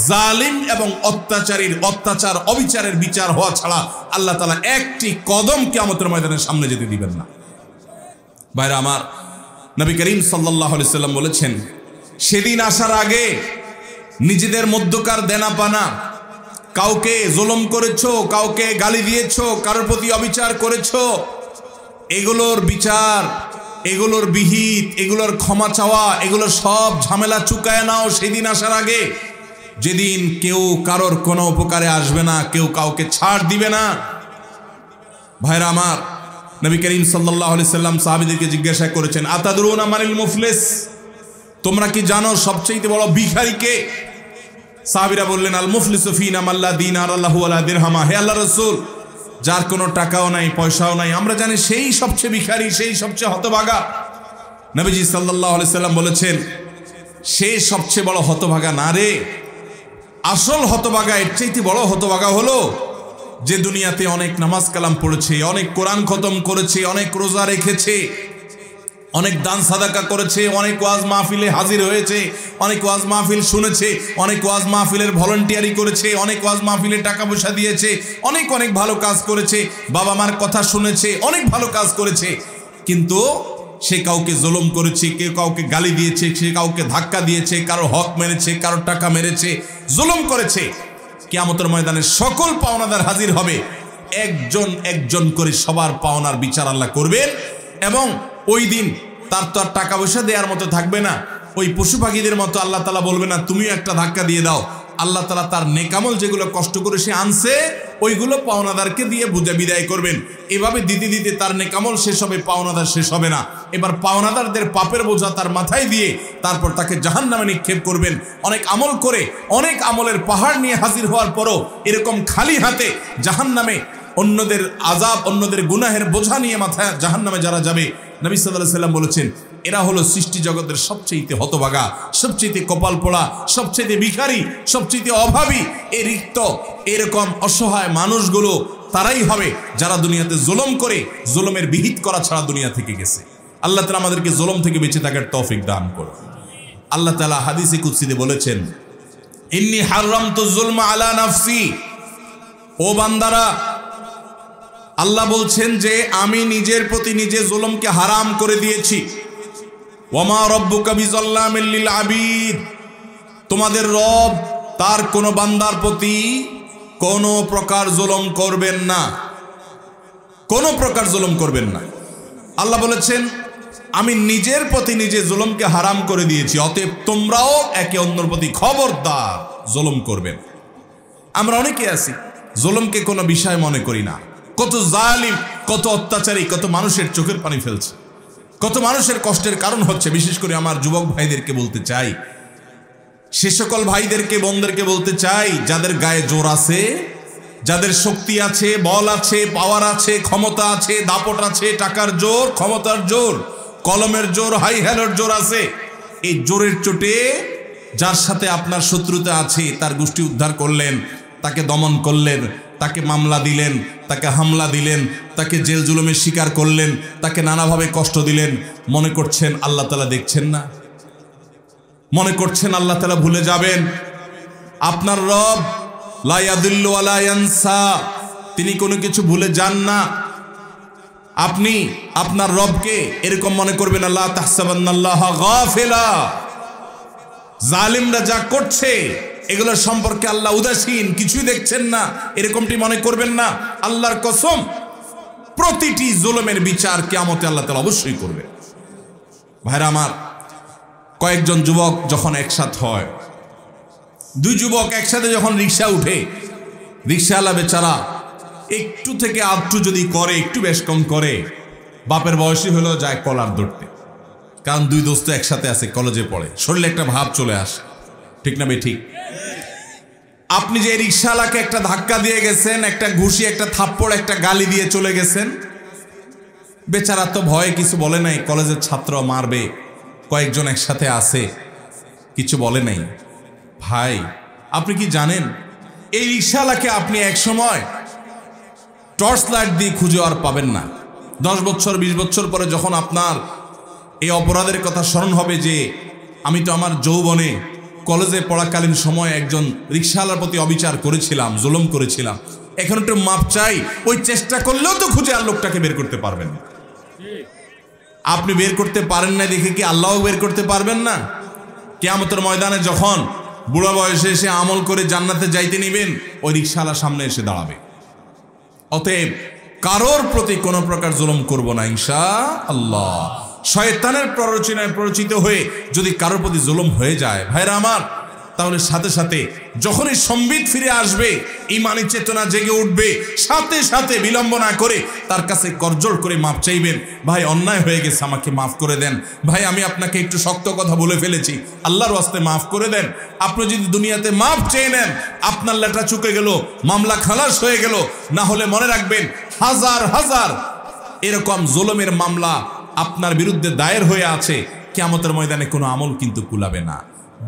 জালিম এবং অত্যাচারীর অত্যাচার অবিচারের বিচার হওয়া ছাড়া আল্লাহ তাআলা একটি কদম কিয়ামতের ময়দানের সামনে যেতে দিবেন না। ভাইরা আমার, নবী করিম সাল্লাল্লাহু আলাইহি সাল্লাম বলেছেন, সেদিন আসার আগে নিজেদের মধ্যকার দেনা পানা, কাউকে জুলুম করেছো, কাউকে গালি দিয়েছো, কারোর প্রতি অবিচার করেছো, এগুলোর বিচার, এগুলোর বিহিত, এগুলোর ক্ষমা চাওয়া, এগুলো সব ঝামেলা চুকায় নাও সেদিন আসার আগে, যেদিন কেউ কারোর কোনো উপকারে আসবে না, কেউ কাউকে ছাড় দিবে না। ভাইরা আমার, নবী করিম সাল্লাল্লাহু আলাইহি সাল্লাম সাহাবীদেরকে জিজ্ঞাসা করেছেন, আতাদরুনা মানিল মুফলিস, তোমরা কি জানো সবচেয়ে বড় ভিখারি কে? সাহাবীরা বললেন, আল মুফলিসু ফিনা মাল্লা দিনার লাহু ওয়ালা দিরহামা। হে আল্লাহর রাসূল, যার কোনো টাকাও নাই, পয়সাও নাই, আমরা জানি সেই সবচেয়ে ভিখারি, সেই সবচেয়ে হতভাগা। নবীজি সাল্লাল্লাহু আলাইহি সাল্লাম বলেছেন, সে সবচেয়ে বড় হতভাগা না রে, আসল হতভাগা, এর চাইতে বড় হতভাগা হলো যে দুনিয়াতে অনেক নামাজ কালাম পড়েছে, অনেক কোরআন খতম করেছে, অনেক রোজা রেখেছে, অনেক দান সাদাকা করেছে, অনেক ওয়াজ মাহফিলে হাজির হয়েছে, অনেক ওয়াজ মাহফিল শুনেছে, অনেক ওয়াজ মাহফিলের ভলান্টিয়ারি করেছে, অনেক ওয়াজ মাহফিলে টাকা পয়সা দিয়েছে, অনেক ভালো কাজ করেছে, বাবা মার কথা শুনেছে, অনেক ভালো কাজ করেছে, কিন্তু সে কাউকে জুলুম করেছে, কেউ কাউকে গালি দিয়েছে, সে কাউকে ধাক্কা দিয়েছে, কারো হক মেরেছে, কারো টাকা মেরেছে, জুলুম করেছে। কিয়ামতের ময়দানে সকল পাওনাদার হাজির হবে, একজন একজন করে সবার পাওনার বিচার আল্লাহ করবেন। এবং ওই দিন তার তো আর টাকা পয়সা দেওয়ার মতো থাকবে না। ওই পশু পাখিদের মতো আল্লাহ তাআলা বলবে না তুমিও একটা ধাক্কা দিয়ে দাও। আল্লাহ তাআলা তার নেকামল যেগুলো কষ্ট করে সে আনছে ওইগুলো পাওনাদারকে দিয়ে বুঝে বিদায় করবেন। এভাবে দিতে দিতে তার নেকামল শেষ হবে, পাওনাদার শেষ হবে না। এবার পাওনাদারদের পাপের বোঝা তার মাথায় দিয়ে তারপর তাকে জাহান্নামে নিক্ষেপ করবেন। অনেক আমল করে, অনেক আমলের পাহাড় নিয়ে হাজির হওয়ার পরও এরকম খালি হাতে জাহান্নামে অন্যদের আযাব, অন্যদের গুনাহের বোঝা নিয়ে মাথায় জাহান্নামে যারা যাবে, নবী সাল্লাল্লাহু আলাইহি সাল্লাম বলেছেন এরা হলো সৃষ্টি জগতের সবচেয়ে হতভাগা, সবচেয়ে কপাল পোড়া, সবচেয়ে ভিখারি, সবচেয়ে অভাবী। এই রিক্ত এরকম অসহায় মানুষগুলো তারাই হবে যারা দুনিয়াতে জুলুম করে জুলুমের বিহিত করা ছাড়া দুনিয়া থেকে গেছে। আল্লাহ তাআলা আমাদেরকে জুলুম থেকে বেঁচে থাকার তৌফিক দান করুন। আল্লাহ তাআলা হাদিসে কুদসিতে বলেছেন ইন্নী হারামতু যুলমা আলা নাফসি। ও বান্দারা, আল্লাহ বলছেন যে আমি নিজের প্রতি নিজে জুলুমকে হারাম করে দিয়েছি। ওয়ামা রব্বুকা বিযাল্লামিল লিল আবিদ। তোমাদের রব তার কোন বান্দার প্রতি কোন প্রকার জুলুম করবেন না, কোন প্রকার জুলুম করবেন না। আল্লাহ বলেছেন আমি নিজের প্রতি নিজে জুলুমকে হারাম করে দিয়েছি, অতএব তোমরাও একে অন্যের প্রতি খবরদার জুলুম করবেন। আমরা অনেকে আছি জুলুমকে কোনো বিষয় মনে করি না। কত জালিম, কত অত্যাচারী, কত মানুষের চোখের পানি ফেলছে, কত মানুষের কষ্টের কারণ হচ্ছে। বিশেষ করে আমার যুবক ভাইদেরকে বলতে চাই, সে সকল ভাইদেরকে, বোনদেরকে বলতে চাই যাদের গায়ে জোর আছে, যাদের শক্তি আছে, বল আছে, পাওয়ার আছে, ক্ষমতা আছে, দাপট আছে, টাকার জোর, ক্ষমতার জোর, কলমের জোর, হাই হ্যালোর জোর আছে, এই জোরের চোটে যার সাথে আপনার শত্রুতা আছে তার গোষ্ঠী উদ্ধার করলেন, তাকে দমন করলেন, তাকে মামলা দিলেন, তাকে হামলা দিলেন, তাকে জেল জুলুমের শিকার করলেন, তাকে নানাভাবে কষ্ট দিলেন। মনে করছেন আল্লাহ তাআলা দেখছেন না? মনে করছেন আল্লাহ তাআলা ভুলে যাবেন? আপনার রব লা ইয়াদিল্লু ওয়ালা ইয়ানসা, তিনি কোনো কিছু ভুলে যান না। আপনি আপনার রবকে এরকম মনে করবেন লা তাহসাবান্নাল্লাহা গাফিলা। জালিমরা যা করছে এগুলোর সম্পর্কে আল্লাহ উদাসীন, কিছুই দেখছেন না, এরকমটি মনে করবেন না। আল্লাহর কসম, প্রতিটি জুলুমের বিচার কিয়ামতে আল্লাহ তাআলা অবশ্যই করবে। ভাইরা আমার, কয়েকজন যুবক যখন একসাথে হয়, দুই যুবক একসাথে যখন রিক্সা উঠে, রিক্সাওয়ালা বেচারা একটু থেকে আধটু যদি করে, একটু বেশ কম করে, বাপের বয়সী হলেও যায় কলার ধরতে। কারণ দুই দোস্ত একসাথে আছে, কলেজে পড়ে, শরীরে একটা ভাব চলে আসে, ঠিক না? ঠিক। আপনি যে রিক্সাওয়ালাকে একটা ধাক্কা দিয়ে গেছেন, একটা ঘুষি, একটা থাপ্পড়, একটা গালি দিয়ে চলে গেছেন, বেচারা তো ভয়ে কিছু বলে নাই। কলেজের ছাত্র মারবে, কয়েকজন একসাথে আছে, কিছু বলে নাই। ভাই, আপনি কি জানেন এই রিক্সাওয়ালাকে আপনি এক সময় টর্চ লাইট দিয়ে খুঁজে আর পাবেন না। 10 বছর 20 বছর পরে যখন আপনার এই অপরাধের কথা স্মরণ হবে যে আমি তো আমার যৌবনে কলেজে পড়াকালীন সময় একজন রিক্সাওয়ালার প্রতি অবিচার করেছিলাম, জুলুম করেছিলাম, এখন একটু মাপ চাই, ওই চেষ্টা করলেও তো খুঁজে আর লোকটাকে বের করতে পারবেন না। আপনি বের করতে পারেন না দেখে কি আল্লাহও বের করতে পারবেন না? কিয়ামতের ময়দানে যখন বুড়া বয়সে এসে আমল করে জান্নাতে যাইতে নিবেন, ওই রিক্সাওয়ালার সামনে এসে দাঁড়াবে। অতএব কারোর প্রতি কোনো প্রকার জুলুম করব না ইনশাআল্লাহ। শয়তানের প্ররোচনায় প্ররোচিত হয়ে যদি কারোর প্রতি জুলুম হয়ে যায়, ভাইরা আমার, তাহলে সাথে সাথে যখনই সম্বিত ফিরে আসবে, ঈমানি চেতনা জেগে উঠবে, সাথে সাথে বিলম্ব না করে তার কাছে করজোড় করে মাপ চাইবেন। ভাই, অন্যায় হয়ে গেছে, আমাকে মাফ করে দেন। ভাই, আমি আপনাকে একটু শক্ত কথা বলে ফেলেছি, আল্লাহর ওয়াস্তে মাফ করে দেন। আপনি যদি দুনিয়াতে মাপ চেয়ে নেন, আপনার লেটা চুকে গেল, মামলা খালাস হয়ে গেল। না হলে মনে রাখবেন, হাজার হাজার এরকম জুলুমের মামলা আপনার বিরুদ্ধে দায়ের হয়ে আছে। কিয়ামতের ময়দানে কোনো আমল কিন্তু কুলাবে না।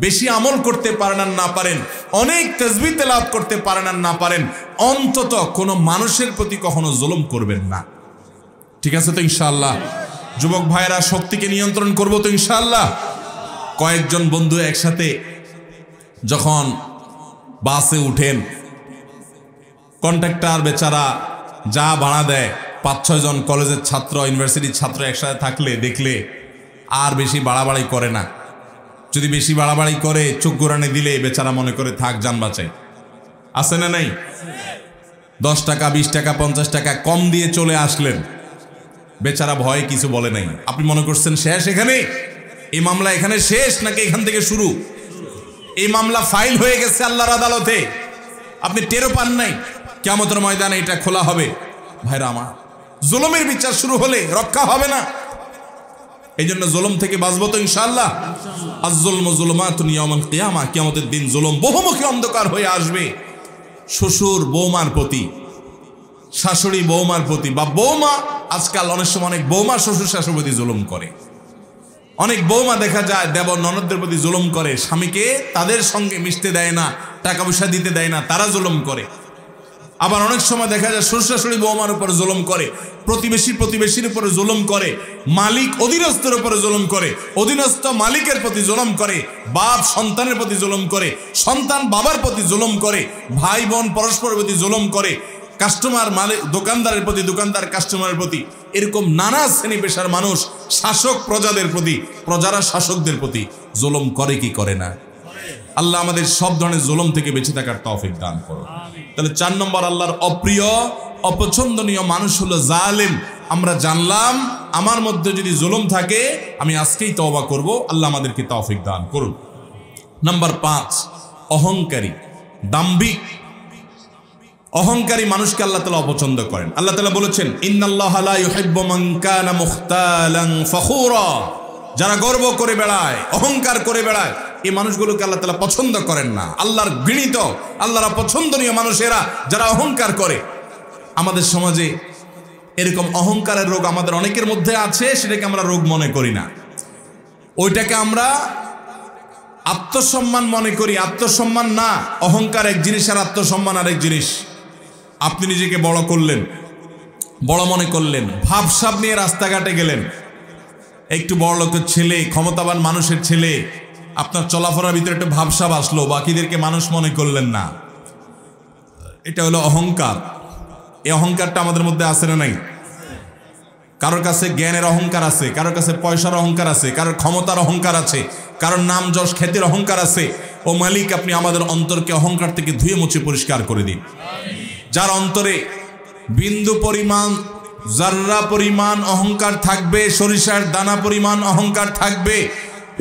বেশি আমল করতে পারেন আর না পারেন, অনেক তাসবিহ তেলাওয়াত করতে পারেন আর না পারেন, অন্তত কোনো মানুষের প্রতি কখনো জুলুম করবেন না। ঠিক আছে তো ইনশাআল্লাহ? যুবক ভাইয়েরা, শক্তিকে নিয়ন্ত্রণ করবো তো ইনশাআল্লাহ? কয়েকজন বন্ধু একসাথে যখন বাসে উঠেন, কন্ট্রাক্টর বেচারা যা ভাড়া দেয় 5-6 জন কলেজের ছাত্র ইউনিভার্সিটির ছাত্র একসাথে থাকলে দেখলে আর বেশি বাড়াবাড়ি করে না। যদি বেশি বাড়াবাড়ি করে চোখ গোড়ানে দিলে বেচারা মনে করে থাক যান বাঁচাই। আছে না নাই? 10 টাকা 20 টাকা 50 টাকা কম দিয়ে চলে আসলেন, বেচারা ভয়ে কিছু বলে নাই। আপনি মনে করছেন শেষ এখানে, এই মামলা এখানে শেষ নাকি এখান থেকে শুরু? এই মামলা ফাইল হয়ে গেছে আল্লাহর আদালতে, আপনি টেরও পান নাই। কিয়ামতের ময়দানে এটা খোলা হবে। ভাইরা আমার, জুলুমের বিচার শুরু হলে রক্ষা হবে না। এই জন্য জুলুম থেকে বাঁচবো তো ইনশাআল্লাহ। আয-যুলমু যুলুমাতুন ইয়াওমাল কিয়ামা, কিয়ামতের দিন জুলুম বহুমুখী অন্ধকার হয়ে আসবে। শ্বশুর বৌমার প্রতি, শাশুড়ি বৌমার প্রতি, বা বৌমা, আজকাল অনেক সময় অনেক বৌমা শ্বশুর শাশুড়ির প্রতি জুলুম করে। অনেক বৌমা দেখা যায় দেবর ননদদের প্রতি জুলুম করে, স্বামীকে তাদের সঙ্গে মিশতে দেয় না, টাকা পয়সা দিতে দেয় না, তারা জুলুম করে। আবার অনেক সময় দেখা যায় শ্বশুর শাশুড়ি বৌমার উপর জুলুম করে, প্রতিবেশীর উপরে জুলুম করে, মালিক অধীনস্থের উপরে জুলুম করে, অধীনস্থ মালিকের প্রতি জুলুম করে, বাপ সন্তানের প্রতি জুলুম করে, সন্তান বাবার প্রতি জুলুম করে, ভাই বোন পরস্পরের প্রতি জুলুম করে, কাস্টমার মালিক দোকানদারের প্রতি, দোকানদার কাস্টমারের প্রতি, এরকম নানা শ্রেণী পেশার মানুষ শাসক প্রজাদের প্রতি, প্রজারা শাসকদের প্রতি জুলুম করে কি করে না? আল্লাহ আমাদের সব ধরনের জুলুম থেকে বেঁচে থাকার তৌফিক দান করুন। তাহলে 4 নম্বর আল্লাহর অপ্রিয় অপছন্দনীয় মানুষ হলো জালেম। আমরা জানলাম আমার মধ্যে যদি জুলুম থাকে আমি আজকেই তওবা করব, আল্লাহ আমাদেরকে তৌফিক দান করুন। নাম্বার 5, অহংকারী, দাম্ভিক। অহংকারী মানুষকে আল্লাহ তাআলা অপছন্দ করেন। আল্লাহ তাআলা বলেছেন, ইন্নাল্লাহা লা ইউহিব্বু মান কানা মুখতালান ফখুরা। যারা গর্ব করে বেড়ায়, অহংকার করে বেড়ায়, এই মানুষগুলোকে আল্লাহ তাআলা পছন্দ করেন না। আল্লাহর ঘৃণিত, আল্লাহর অপছন্দনীয় মানুষেরা যারা অহংকার করে। আমাদের সমাজে এরকম অহংকারের রোগ আমাদের অনেকের মধ্যে আছে, সেটাকে আমরা রোগ মনে করি না, ওইটাকে আমরা আত্মসম্মান মনে করি। আত্মসম্মান না, অহংকার এক জিনিস আর আত্মসম্মান আরেক জিনিস। আপনি নিজেকে বড় করলেন, বড় মনে করলেন, ভাবসাব নিয়ে রাস্তাঘাটে গেলেন, একটু বড় লোকের ছেলে, ক্ষমতাবান মানুষের ছেলে, আপনার চলাফেরার ভিতরে একটু ভাবসাব আসলো, বাকিদেরকে মানুষ মনে করলেন না, এটা হলো অহংকার। এই অহংকারটা আমাদের মধ্যে আছে না নাই? কারোর কাছে জ্ঞানের অহংকার আছে, কারোর কাছে পয়সার অহংকার আছে, কারোর ক্ষমতার অহংকার আছে, কারোর নাম যশ খ্যাতির অহংকার আছে। ও মালিক, আপনি আমাদের অন্তরকে অহংকার থেকে ধুয়ে মুছে পরিষ্কার করে দিন। যার অন্তরে বিন্দু পরিমাণ, জাররা পরিমাণ অহংকার থাকবে, সরিষার দানা পরিমাণ অহংকার থাকবে,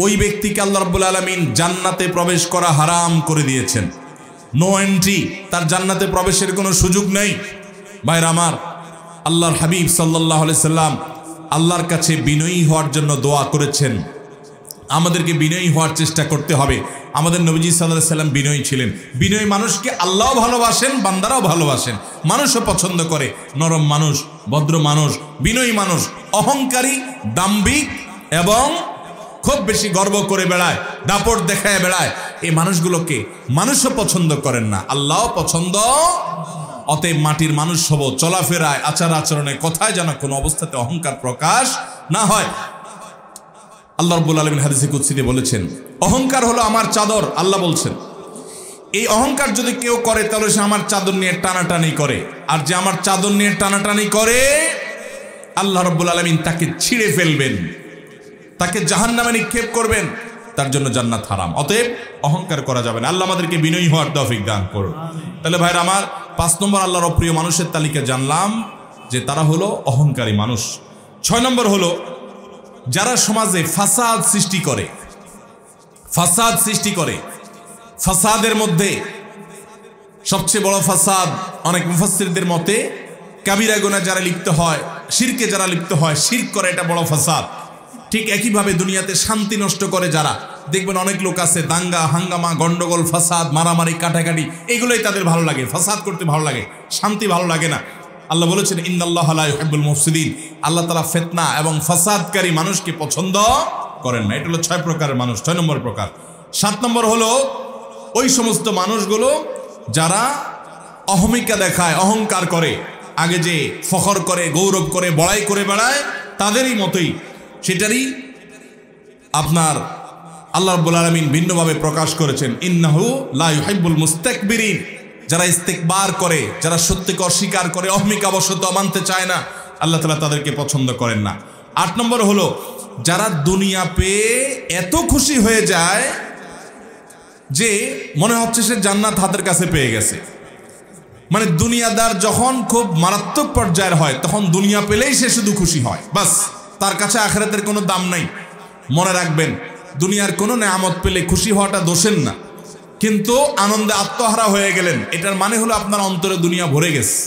ওই ব্যক্তিকে আল্লাহ রাব্বুল আলামিন জান্নাতে প্রবেশ করা হারাম করে দিয়েছেন। নো এন্ট্রি, তার জান্নাতে প্রবেশের কোনো সুযোগ নেই। ভাইরা আমার, আল্লাহর হাবিব সাল্লাল্লাহু আলাইহি সাল্লাম আল্লাহর কাছে বিনয়ী হওয়ার জন্য দোয়া করেছেন। আমাদেরকে বিনয়ী হওয়ার চেষ্টা করতে হবে। আমাদের নবীজি সাল্লাল্লাহু আলাইহি সাল্লাম বিনয়ী ছিলেন। বিনয়ী মানুষকে আল্লাহও ভালোবাসেন, বান্দারাও ভালোবাসেন, মানুষও পছন্দ করে। নরম মানুষ, ভদ্র মানুষ, বিনয়ী মানুষ। অহংকারী, দাম্ভিক এবং খুব বেশি গর্ব করে বেড়ায়, দাপট দেখায় বেড়ায়, এই মানুষগুলোকে মানুষও পছন্দ করেন না, আল্লাহও পছন্দ। অতএব মাটির মানুষ হব, চলাফেরায়, আচার আচরণে, কথায় যেন কোনো অবস্থাতে অহংকার প্রকাশ না হয়। আল্লাহ রাব্বুল আলামিন হাদিসে কুদসিতে বলেছেন, অহংকার হলো আমার চাদর। আল্লাহ বলছেন, এই অহংকার যদি কেউ করে তাহলে সে আমার চাদর নিয়ে টানাটানি করে, আর যে আমার চাদর নিয়ে টানাটানি করে আল্লাহ রাব্বুল আলামিন তাকে ছিঁড়ে ফেলবেন, তাকে জাহান্নামে নিক্ষেপ করবেন, তার জন্য জান্নাত হারাম। অতএব অহংকার করা যাবে না। আল্লাহ আমাদেরকে বিনয়ী হওয়ার তৌফিক দান করুন। তাহলে ভাইরা আমার, 5 নম্বর আল্লাহর অপ্রিয় মানুষের তালিকা জানলাম যে তারা হলো অহংকারী মানুষ। 6 নম্বর হলো যারা সমাজে ফাসাদ সৃষ্টি করে। ফাসাদ সৃষ্টি করে, ফাসাদের মধ্যে সবচেয়ে বড় ফাসাদ অনেক মুফাসসিরদের মতে কাবিরা গুনাহ যারা লিপ্ত হয়, শিরকে যারা লিপ্ত হয়, শিরক করে, এটা বড় ফাসাদ। ঠিক একইভাবে দুনিয়াতে শান্তি নষ্ট করে যারা, দেখবেন অনেক লোক আছে দাঙ্গা হাঙ্গামা, গন্ডগোল, ফাসাদ, মারামারি, কাটাকাটি, এগুলোই তাদের ভালো লাগে, ফাসাদ করতে ভালো লাগে, শান্তি ভালো লাগে না। আল্লাহ বলেছেন, ইন্নাল্লাহা লা ইউহিব্বুল মুফসিদিন, আল্লাহ তাআলা ফিতনা এবং ফাসাদকারী মানুষকে পছন্দ করেন না। এটা হলো 6 প্রকারের মানুষ, 6 নম্বর প্রকার। 7 নম্বর হলো ওই সমস্ত মানুষগুলো যারা অহমিকা দেখায়, অহংকার করে, আগে যে ফখর করে, গৌরব করে, বড়াই করে বেড়ায়, তাদেরই মতোই, সেটারই আপনার আল্লাহ রাব্বুল আলামিন ভিন্নভাবে প্রকাশ করেছেন, ইন্নাহু লা ইউহিব্বুল মুস্তাকবিরিন। যারা ইস্তেকবার করে, যারা সত্যকে অস্বীকার করে, অহমিকাবশত মানতে চায় না, আল্লাহ তাআলা তাদেরকে পছন্দ করেন না। 8 নম্বর হলো যারা দুনিয়া পেয়ে এত খুশি হয়ে যায় যে মনে হচ্ছে সে জান্নাত হাতের কাছে পেয়ে গেছে। মানে দুনিয়াদার যখন খুব মারাত্মক পর্যায়ের হয় তখন দুনিয়া পেলেই সে শুধু খুশি হয়, বাস তার কাছে আখিরাতের কোনো দাম নাই। মনে রাখবেন, দুনিয়ার কোনো নেয়ামত পেলে খুশি হওয়াটা দোষের না, কিন্তু আনন্দে আত্মহারা হয়ে গেলেন এটার মানে হলো আপনার অন্তরে দুনিয়া ভরে গেছে।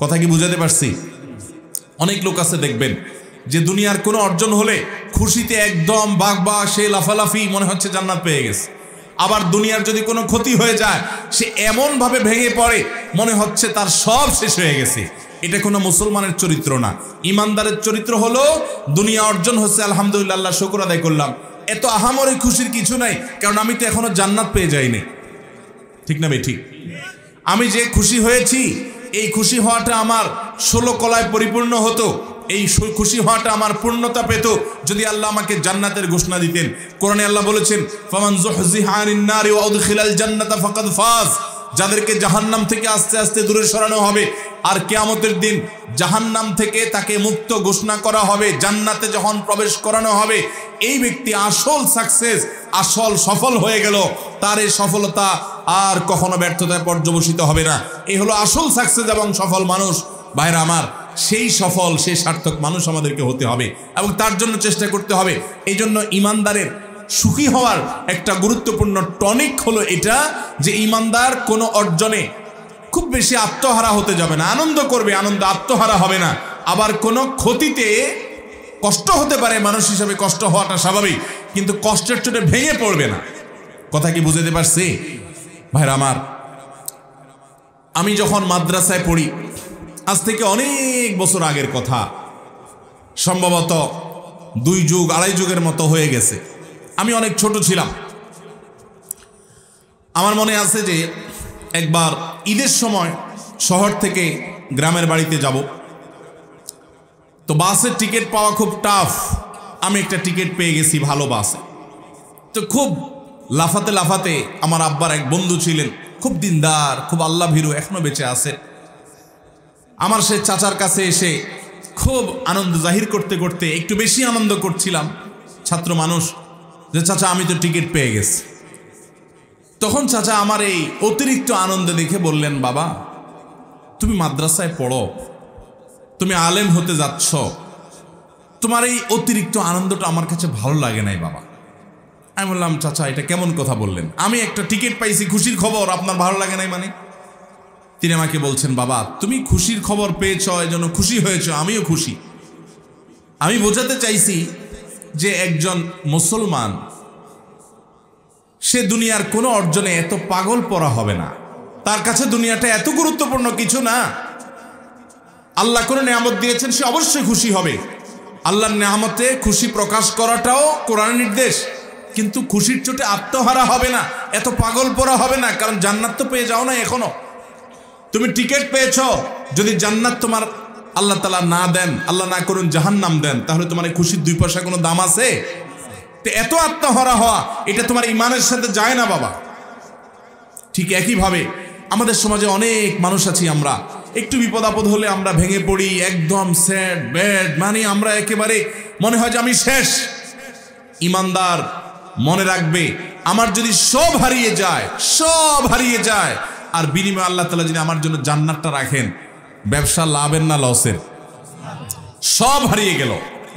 কথা কি বুঝাতে পারছি? অনেক লোক আছে দেখবেন যে দুনিয়ার কোনো অর্জন হলে খুশিতে একদম বাগবা, সে লাফালাফি, মনে হচ্ছে জান্নাত পেয়ে গেছে। আবার দুনিয়ার যদি কোনো ক্ষতি হয়ে যায় সে এমন ভাবে ভেঙে পড়ে মনে হচ্ছে তার সব শেষ হয়ে গেছে। এটা কোনো মুসলমানের চরিত্র না। ইমানদারের চরিত্র হলো দুনিয়া অর্জন হচ্ছে, আলহামদুলিল্লাহ, আল্লাহ শুকর আদায় করলাম, এত আহামরি খুশির কিছু নাই, কারণ আমি তো এখনো জান্নাত পেয়ে যাইনি। ঠিক না ভাই? ঠিক। আমি যে খুশি হয়েছি এই খুশি হওয়াটা আমার 16 কলায় পরিপূর্ণ হতো, এই খুশি হওয়াটা আমার পূর্ণতা পেত যদি আল্লাহ আমাকে জান্নাতের ঘোষণা দিতেন। কোরআনে আল্লাহ বলেছেন, ফামান যুহজিহা আনিন নারি ওয়া উদখিলাল জান্নাতা ফাকাদ ফাজ, যাদেরকে জাহান্নাম থেকে আস্তে আস্তে দূরে সরানো হবে আর কিয়ামতের দিন জাহান্নাম থেকে তাকে মুক্ত ঘোষণা করা হবে, জান্নাতে যখন প্রবেশ করানো হবে, এই ব্যক্তি আসল সাকসেস, আসল সফল হয়ে গেল। তার এই সফলতা আর কখনো ব্যর্থতায় পর্যবসিত হবে না। এই হলো আসল সাকসেস এবং সফল মানুষ। ভাইরা আমার, সেই সফল, সেই সার্থক মানুষ আমাদেরকে হতে হবে এবং তার জন্য চেষ্টা করতে হবে। এই জন্য ইমানদারের সুখী হওয়ার একটা গুরুত্বপূর্ণ টনিক হলো এটা যে ইমানদার কোনো অর্জনে খুব বেশি আত্মহারা হতে যাবে না, আনন্দ করবে, আনন্দ আত্মহারা হবে না। আবার কোনো ক্ষতিতে কষ্ট হতে পারে, মানুষ হিসাবে কষ্ট হওয়াটা স্বাভাবিক, কিন্তু কষ্টের চোটে ভেঙে পড়বে না। কথা কি বুঝতে পারছি? ভাইরা আমার, আমি যখন মাদ্রাসায় পড়ি, আজ থেকে অনেক বছর আগের কথা, সম্ভবত 2 যুগ 2.5 যুগের মতো হয়ে গেছে। আমি অনেক ছোট ছিলাম। আমার মনে আছে যে একবার ঈদের সময় শহর থেকে গ্রামের বাড়িতে যাব, তো বাসের টিকিট পাওয়া খুব টাফ। আমি একটা টিকিট পেয়ে গেছি ভালো বাসে। তো খুব লাফাতে লাফাতে, আমার আব্বার এক বন্ধু ছিলেন, খুব দিনদার, খুব আল্লাহ ভীরু, এখনো বেঁচে আছে। আমার সে চাচার কাছে এসে খুব আনন্দ জাহির করতে করতে একটু বেশি আনন্দ করছিলাম, ছাত্র মানুষ, যে চাচা আমি তো টিকিট পেয়ে গেছি। তখন চাচা আমার এই অতিরিক্ত আনন্দ দেখে বললেন, বাবা তুমি মাদ্রাসায় পড়ো, তুমি আলেম হতে যাচ্ছ, তোমার এই অতিরিক্ত আনন্দটা আমার কাছে ভালো লাগে নাই বাবা। আমি বললাম, চাচা এটা কেমন কথা বললেন? আমি একটা টিকিট পাইছি, খুশির খবর, আপনার ভালো লাগে নাই মানে? তিনি আমাকে বলছেন, বাবা তুমি খুশির খবর পেয়েছ, এজন্য খুশি হয়েছ, আমিও খুশি। আমি বোঝাতে চাইছি যে একজন মুসলমান সে দুনিয়ার কোনো অর্জনে এত পাগল পড়া হবে না, তার কাছে দুনিয়াটা এত গুরুত্বপূর্ণ কিছু না। আল্লাহ কোনো নেয়ামত দিয়েছেন, সে অবশ্যই খুশি হবে। আল্লাহর নেয়ামতে খুশি প্রকাশ করাটাও কোরআনের নির্দেশ, কিন্তু খুশির চোটে আত্মহারা হবে না, এত পাগল পড়া হবে না, কারণ জান্নাত তো পেয়ে যাও না এখনো। তুমি টিকিট পেয়েছ, যদি জান্নাত তোমার আল্লাহ তাআলা না দেন, আল্লাহ না করুন জাহান্নাম দেন, তাহলে তোমার এই খুশির 2 পয়সা কোনো দাম আছে? তো এত আত্মহারা হওয়া, এটা তোমার ইমানের সাথে যায় না বাবা। ঠিক একইভাবে আমাদের সমাজে অনেক মানুষ আছি, আমরা একটু বিপদ আপদ হলে আমরা ভেঙে পড়ি, একদম স্যাড ব্যাড, মানে আমরা একেবারে মনে হয় যে আমি শেষ। ইমানদার মনে রাখবে, আমার যদি সব হারিয়ে যায়, সব হারিয়ে যায়, আর বিনিময়ে আল্লাহ তাআলা যদি আমার জন্য জান্নাতটা রাখেন, ব্যবসা লাভের না লসের? সব হারিয়ে গেল,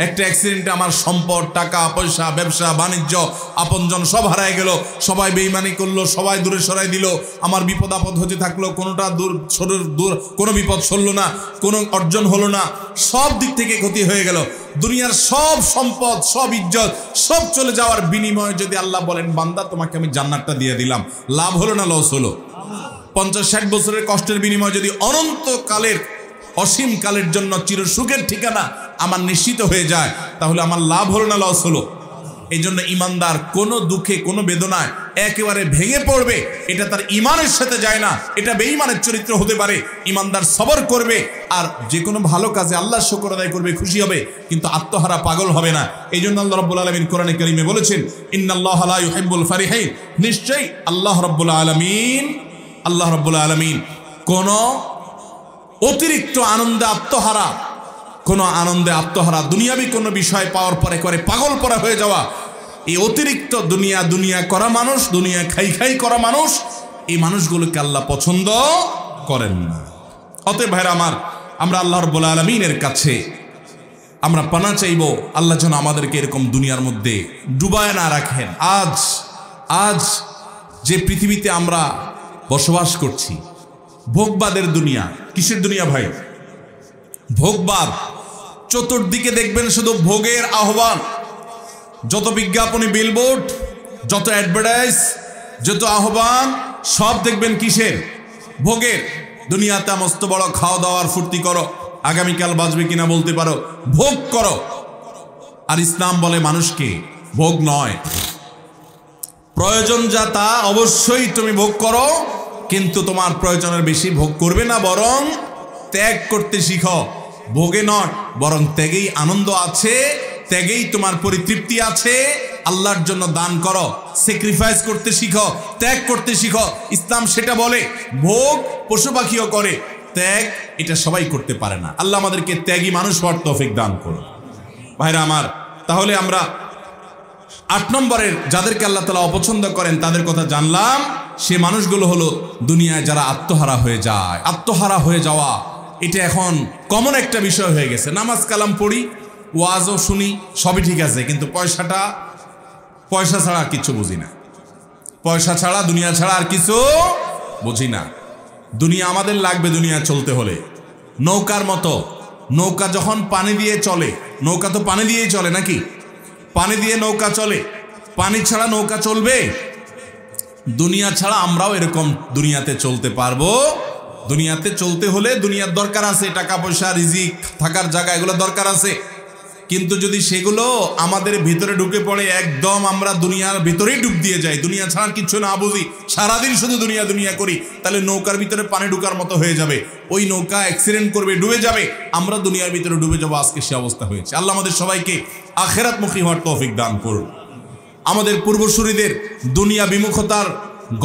একটা অ্যাক্সিডেন্টে আমার সম্পদ, টাকা পয়সা, ব্যবসা বাণিজ্য, আপনজন সব হারায় গেল, সবাই বেঈমানি করলো, সবাই দূরে সরাই দিল, আমার বিপদ আপদ হতে থাকলো, কোনোটা দূর, কোনো বিপদ সরল না, কোনো অর্জন হলো না, সব দিক থেকে ক্ষতি হয়ে গেল। দুনিয়ার সব সম্পদ, সব ইজ্জত, সব চলে যাওয়ার বিনিময়ে যদি আল্লাহ বলেন, বান্দা তোমাকে আমি জান্নাতটা দিয়ে দিলাম, লাভ হলো না লস হলো? 50-60 বছরের কষ্টের বিনিময়ে যদি অনন্তকালের, অসীম কালের জন্য চির সুখের ঠিকানা আমার নিশ্চিত হয়ে যায়, তাহলে আমার লাভ হলো না লস হলো? এই জন্য ইমানদার কোনো দুঃখে, কোনো বেদনায় একেবারে ভেঙে পড়বে, এটা তার ইমানের সাথে যায় না, এটা বেঈমানের চরিত্র হতে পারে। ইমানদার সবর করবে আর যে কোনো ভালো কাজে আল্লাহর শুকর আদায় করবে, খুশি হবে, কিন্তু আত্মহারা পাগল হবে না। এই জন্য আল্লাহ রাব্বুল আলামিন কোরআনে কারীমে বলেছেন, ইন্নাল্লাহা লা ইউহিব্বুল ফারিহিন, নিশ্চয়ই আল্লাহ রাব্বুল আলামিন কোন অতিরিক্ত আনন্দে আত্মহারা, কোনো আনন্দে আত্মহারা, দুনিয়াবি কোনো বিষয় পাওয়ার পরে করে পাগল পরা হয়ে যাওয়া, এই অতিরিক্ত দুনিয়া দুনিয়া করা মানুষ, দুনিয়া খাই খাই করা মানুষ, এই মানুষগুলোকে আল্লাহ পছন্দ করেন না। অতএব ভাইরা আমার, আমরা আল্লাহ রাব্বুল আলামিনের কাছে আমরা পানা চাইব, আল্লাহ যেন আমাদেরকে এরকম দুনিয়ার মধ্যে ডুবায় না রাখেন। আজ যে পৃথিবীতে আমরা বসবাস করছি, ভোগবাদের দুনিয়া। কিসের দুনিয়া ভাই? ভোগবাদ। চতুর্দিকে দেখবেন শুধু ভোগের আহ্বান, যত বিজ্ঞাপনী, বিলবোর্ড, যত অ্যাডভার্টাইজ, যত আহ্বান, সব দেখবেন কিসের? ভোগের। দুনিয়াতে মস্ত বড় খাওয়া দাওয়ার ফুর্তি করো, আগামীকাল বাঁচবে কিনা বলতে পারো, ভোগ করো। আর ইসলাম বলে মানুষকে ভোগ নয়, প্রয়োজন যা তা অবশ্যই তুমি ভোগ করো, কিন্তু তোমার প্রয়োজনের বেশি ভোগ করবে না, বরং ত্যাগ করতে শিখো। ভোগে নয়, বরং ত্যাগেই আনন্দ আছে, ত্যাগেই তোমার পরিতৃপ্তি আছে। আল্লাহর জন্য দান করো, স্যাক্রিফাইস করতে শিখো, ত্যাগ করতে শিখো। ইসলাম সেটা বলে। ভোগ পশু পাখিও করে, ত্যাগ এটা সবাই করতে পারে না। আল্লাহ আমাদেরকে ত্যাগী মানুষ হওয়ার তৌফিক দান করুন। ভাইরা আমার, তাহলে আমরা 8 নম্বরের যাদেরকে আল্লাহ তাআলা অপছন্দ করেন তাদের কথা জানলাম। সে মানুষগুলো হলো দুনিয়ায় যারা আত্মহারা হয়ে যায়। আত্মহারা হয়ে যাওয়া এটা এখন কমন একটা বিষয় হয়ে গেছে। নামাজ কালাম পড়ি, ওয়াজও শুনি, সবই ঠিক আছে, কিন্তু পয়সা ছাড়া আর কিছু বুঝি না। পয়সা ছাড়া, দুনিয়া ছাড়া আর কিছু বুঝি না। দুনিয়া আমাদের লাগবে দুনিয়া চলতে হলে। নৌকার মতো, নৌকা যখন পানি দিয়ে চলে, নৌকা তো পানি দিয়েই চলে নাকি? পানি দিয়ে নৌকা চলে, পানি ছাড়া নৌকা চলবে? দুনিয়া ছাড়া আমরাও এরকম দুনিয়াতে চলতে পারবো? দুনিয়াতে চলতে হলে দুনিয়ার দরকার আছে, টাকা পয়সা, রিজিক, থাকার জায়গা, এগুলো দরকার আছে। কিন্তু যদি সেগুলো আমাদের ভিতরে ঢুকে পড়ে, একদম আমরা দুনিয়ার ভিতরেই ডুব দিয়ে যাই, দুনিয়া ছাড়া কিছু না বুঝি, সারাদিন শুধু দুনিয়া দুনিয়া করি, তাহলে নৌকার ভিতরে পানি ঢুকার মতো হয়ে যাবে। ওই নৌকা অ্যাক্সিডেন্ট করবে, ডুবে যাবে, আমরা দুনিয়ার ভিতরে ডুবে যাবো। আজকে সে অবস্থা হয়েছে। আল্লাহ আমাদের সবাইকে আখিরাতমুখী হওয়ার তৌফিক দান করুন। আমাদের পূর্বসূরীদের দুনিয়া বিমুখতার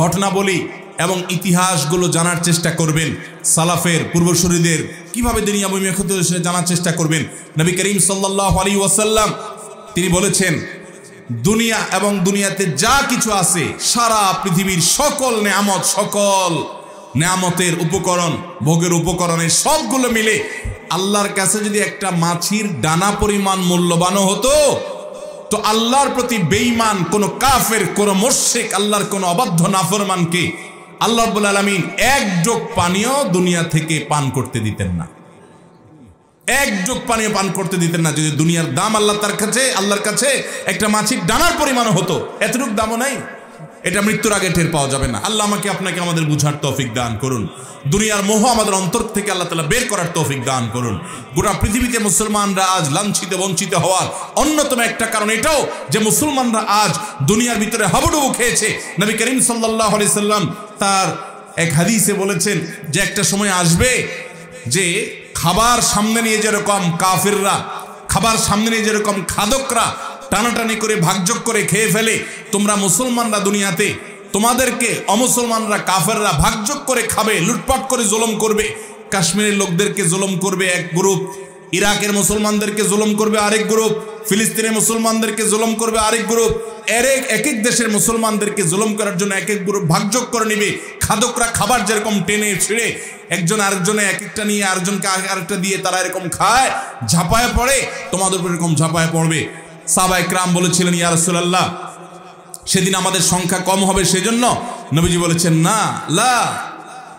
ঘটনাবলী এবং ইতিহাসগুলো জানার চেষ্টা করবেন। সালাফের পূর্বসূরীদের কিভাবে দুনিয়া বিমুখতা জানার চেষ্টা করবেন। নবী করিম সাল্লাল্লাহু আলাইহি ওয়াসাল্লাম তিনি বলেছেন, দুনিয়া এবং দুনিয়াতে যা কিছু আছে, সারা পৃথিবীর সকল নেয়ামত, সকল নেয়ামতের উপকরণ, ভোগের উপকরণের সবগুলো মিলে আল্লাহর কাছে যদি একটা মাছির ডানা পরিমাণ মূল্যবান হতো, তো আল্লাহর প্রতি বেঈমান কোন কাফের, কোন মুশরিক, আল্লাহর কোন অবাধ্য নাফরমানকে আল্লাহ রাব্বুল আলামিন এক যোগ পানিও দুনিয়া থেকে পান করতে দিতেন না। এক যোগ পানিও পান করতে দিতেন না। যদি দুনিয়ার দাম আল্লাহর কাছে একটা মাছির ডানার পরিমাণ হতো, এতটুকু দামও নাই। এটা মৃত্যুর আগে টের পাওয়া যাবে না। আল্লাহ আমাকে আপনাকে আমাদের বুঝার তৌফিক দান করুন। দুনিয়ার মোহ আমাদের অন্তর থেকে আল্লাহ তাআলা বের করার তৌফিক দান করুন। গোটা পৃথিবীতে মুসলমানরা আজ লাঞ্ছিত বঞ্চিত হওয়ার অন্যতম একটা কারণ এটাও যে মুসলমানরা আজ দুনিয়ার ভিতরে হাবুডুবু খেয়েছে। নবী করিম সাল্লাল্লাহু আলাইহি সাল্লাম তার এক হাদিসে বলেছেন যে একটা সময় আসবে যে খাবার সামনে নিয়ে যেরকম কাফিররা, খাবার সামনে নিয়ে যেরকম খাদকরা টানাটানি করে ভাগযোগ করে খেয়ে ফেলে, তোমরা মুসলমানরা দুনিয়াতে তোমাদেরকে অমুসলমানরা কাফেররা ভাগযোগ করে খাবে, লুটপাট করে জুলুম করবে। কাশ্মীরের লোকদেরকে জুলুম করবে এক গ্রুপ, ইরাকের মুসলমানদেরকে জুলুম করবে আরেক গ্রুপ, ফিলিস্তিনের মুসলমানদেরকে জুলুম করবে আরেক গ্রুপ। এক এক দেশের মুসলমানদেরকে জুলুম করার জন্য এক এক গ্রুপ ভাগযোগ করে নিবে। খাদকরা খাবার যেরকম টেনে ছিঁড়ে একজন আরেকজনে এক একটা নিয়ে আরেকজনকে আরেকটা দিয়ে তারা এরকম খায়, ঝাঁপায় পড়ে, তোমাদের উপর এরকম ঝাঁপায় পড়বে। সাহাবায়ে কেরাম বলেছিলেন, ইয়া রাসূলুল্লাহ, সেদিন আমাদের সংখ্যা কম হবে, সেজন্য নবীজি বলেছেন, না, লা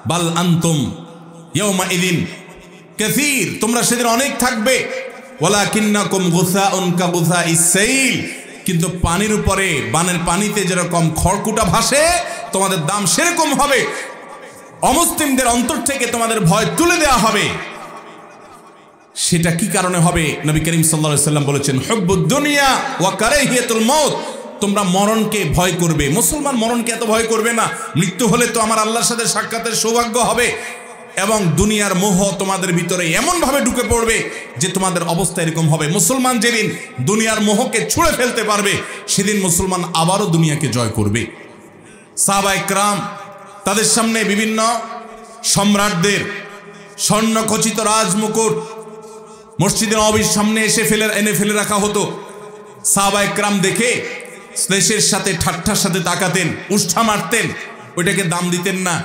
বাল আনতুম ইয়াউমা ইদিন কাসীর, তোমরা সেদিন অনেক থাকবে। ওয়ালাকিন্নাকুম গুসাউন কাগুসাইস সাইল, কিন্তু পানির উপরে, বানের পানিতে যেরকম খড়কুটা ভাসে, তোমাদের দাম সেরকম হবে। অমুসলিমদের অন্তর থেকে তোমাদের ভয় তুলে দেওয়া হবে। সেটা কি কারণে হবে? নবী করিম সাল্লাল্লাহু আলাইহি সাল্লাম বলেছেন, হুব্বুদ দুনিয়া ওয়া কারাহিয়াতুল মাউত, তোমরা মরণকে ভয় করবে। মুসলমান মরণকে এত ভয় করবে না, মৃত্যু হলে তো আমার আল্লাহর সাথে সাক্ষাতের সৌভাগ্য হবে। এবং দুনিয়ার মোহ তোমাদের ভিতরে এমন ভাবে ঢুকে পড়বে যে তোমাদের অবস্থা এরকম হবে। মুসলমান যেদিন দুনিয়ার মোহকে ছুঁড়ে ফেলতে পারবে, সেদিন মুসলমান আবারও দুনিয়াকে জয় করবে। সাহাবায়ে কেরাম তাদের সামনে বিভিন্ন সম্রাটদের স্বর্ণখচিত রাজমুকুট মসজিদে নববীর সামনে এসে ফেলে রাখা হতো। সাহাবায়ে কেরাম দেখে স্লেশের সাথে ঠাট্টার সাথে তাকাতেন, উষ্ঠা মারতেন, ওইটাকে দাম দিতেন না,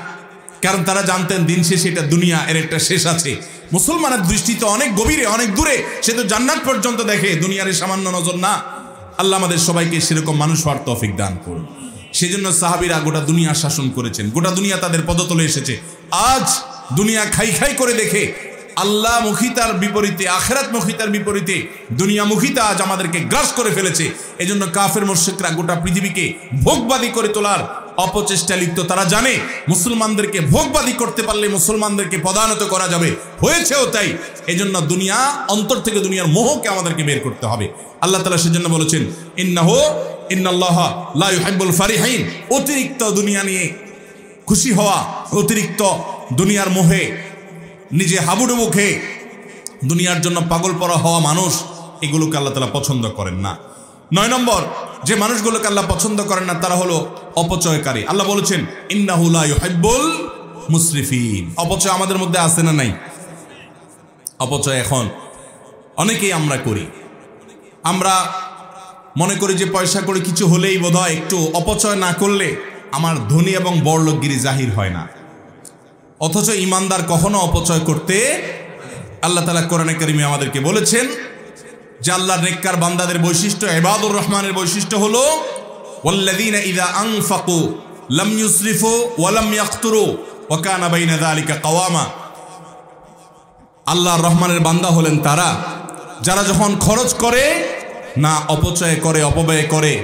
কারণ তারা জানতেন দিন শেষে এটা দুনিয়া, এর একটা শেষ আছে। মুসলমানের দৃষ্টি তো অনেক গভীরে, অনেক দূরে, সে তো জান্নাত পর্যন্ত দেখে, দুনিয়ার সামান্য নজর না। আল্লাহ আমাদের সবাইকে সেরকম মানুষ হওয়ার তৌফিক দান করুন। সেজন্য সাহাবীরা গোটা দুনিয়া শাসন করেছেন, গোটা দুনিয়া তাদের পদতলে এসেছে। আজ দুনিয়া খাই খাই করে দেখে আল্লাহ মুখিতার বিপরীতে, আখিরাত মুখিতার বিপরীতে দুনিয়া মুখিতা আজ আমাদেরকে গ্রাস করে ফেলেছে। এজন্য কাফের মুশরিকরা গোটা পৃথিবীকে ভোগবাদী করে তোলার অপচেষ্টা লিপ্ত। তারা জানে মুসলমানদেরকে ভোগবাদী করতে পারলে মুসলমানদেরকে পদানত করা যাবে, হয়েছেও তাই। এজন্য দুনিয়া, অন্তর থেকে দুনিয়ার মোহকে আমাদেরকে বের করতে হবে। আল্লাহ তাআলা সেজন্য বলেছেন ইন্নাল্লাহা লা ইউহিব্বুল ফারিহিন, অতিরিক্ত দুনিয়া নিয়ে খুশি হওয়া, অতিরিক্ত দুনিয়ার মোহে নিজে হাবুডুবু খেয়ে দুনিয়ার জন্য পাগল পড়া হওয়া মানুষ, এগুলোকে আল্লাহ তাআলা পছন্দ করেন না। 9 নম্বর যে মানুষগুলোকে আল্লাহ পছন্দ করেন না তারা হলো অপচয়কারী। আল্লাহ বলেছেন ইন্নাহু লা ইউহিব্বুল মুসরিফিন। অপচয় আমাদের মধ্যে আছে না নাই? অপচয় এখন অনেকেই আমরা করি। আমরা মনে করি যে পয়সা করে কিছু হলেই বোধহয় একটু অপচয় না করলে আমার ধনী এবং বড়লোকগিরি জাহির হয় না। অথচ ইমানদার কখনো অপচয় করতে, আল্লাহ তাআলা কোরআনে কারিমে আমাদেরকে বলেছেন যে আল্লাহর নেককার বান্দাদের বৈশিষ্ট্য, ইবাদুর রহমানের বৈশিষ্ট্য হলো ওয়াল্লাযীনা ইযা আনফাকু লাম ইউসরিফু ওয়া লাম ইয়াকতুরু ওয়া কানা বাইনা যালিকা কাওয়ামা। আল্লাহর রহমানের বান্দা হলেন তারা যারা যখন খরচ করে না অপচয় করে, অপব্যয় করে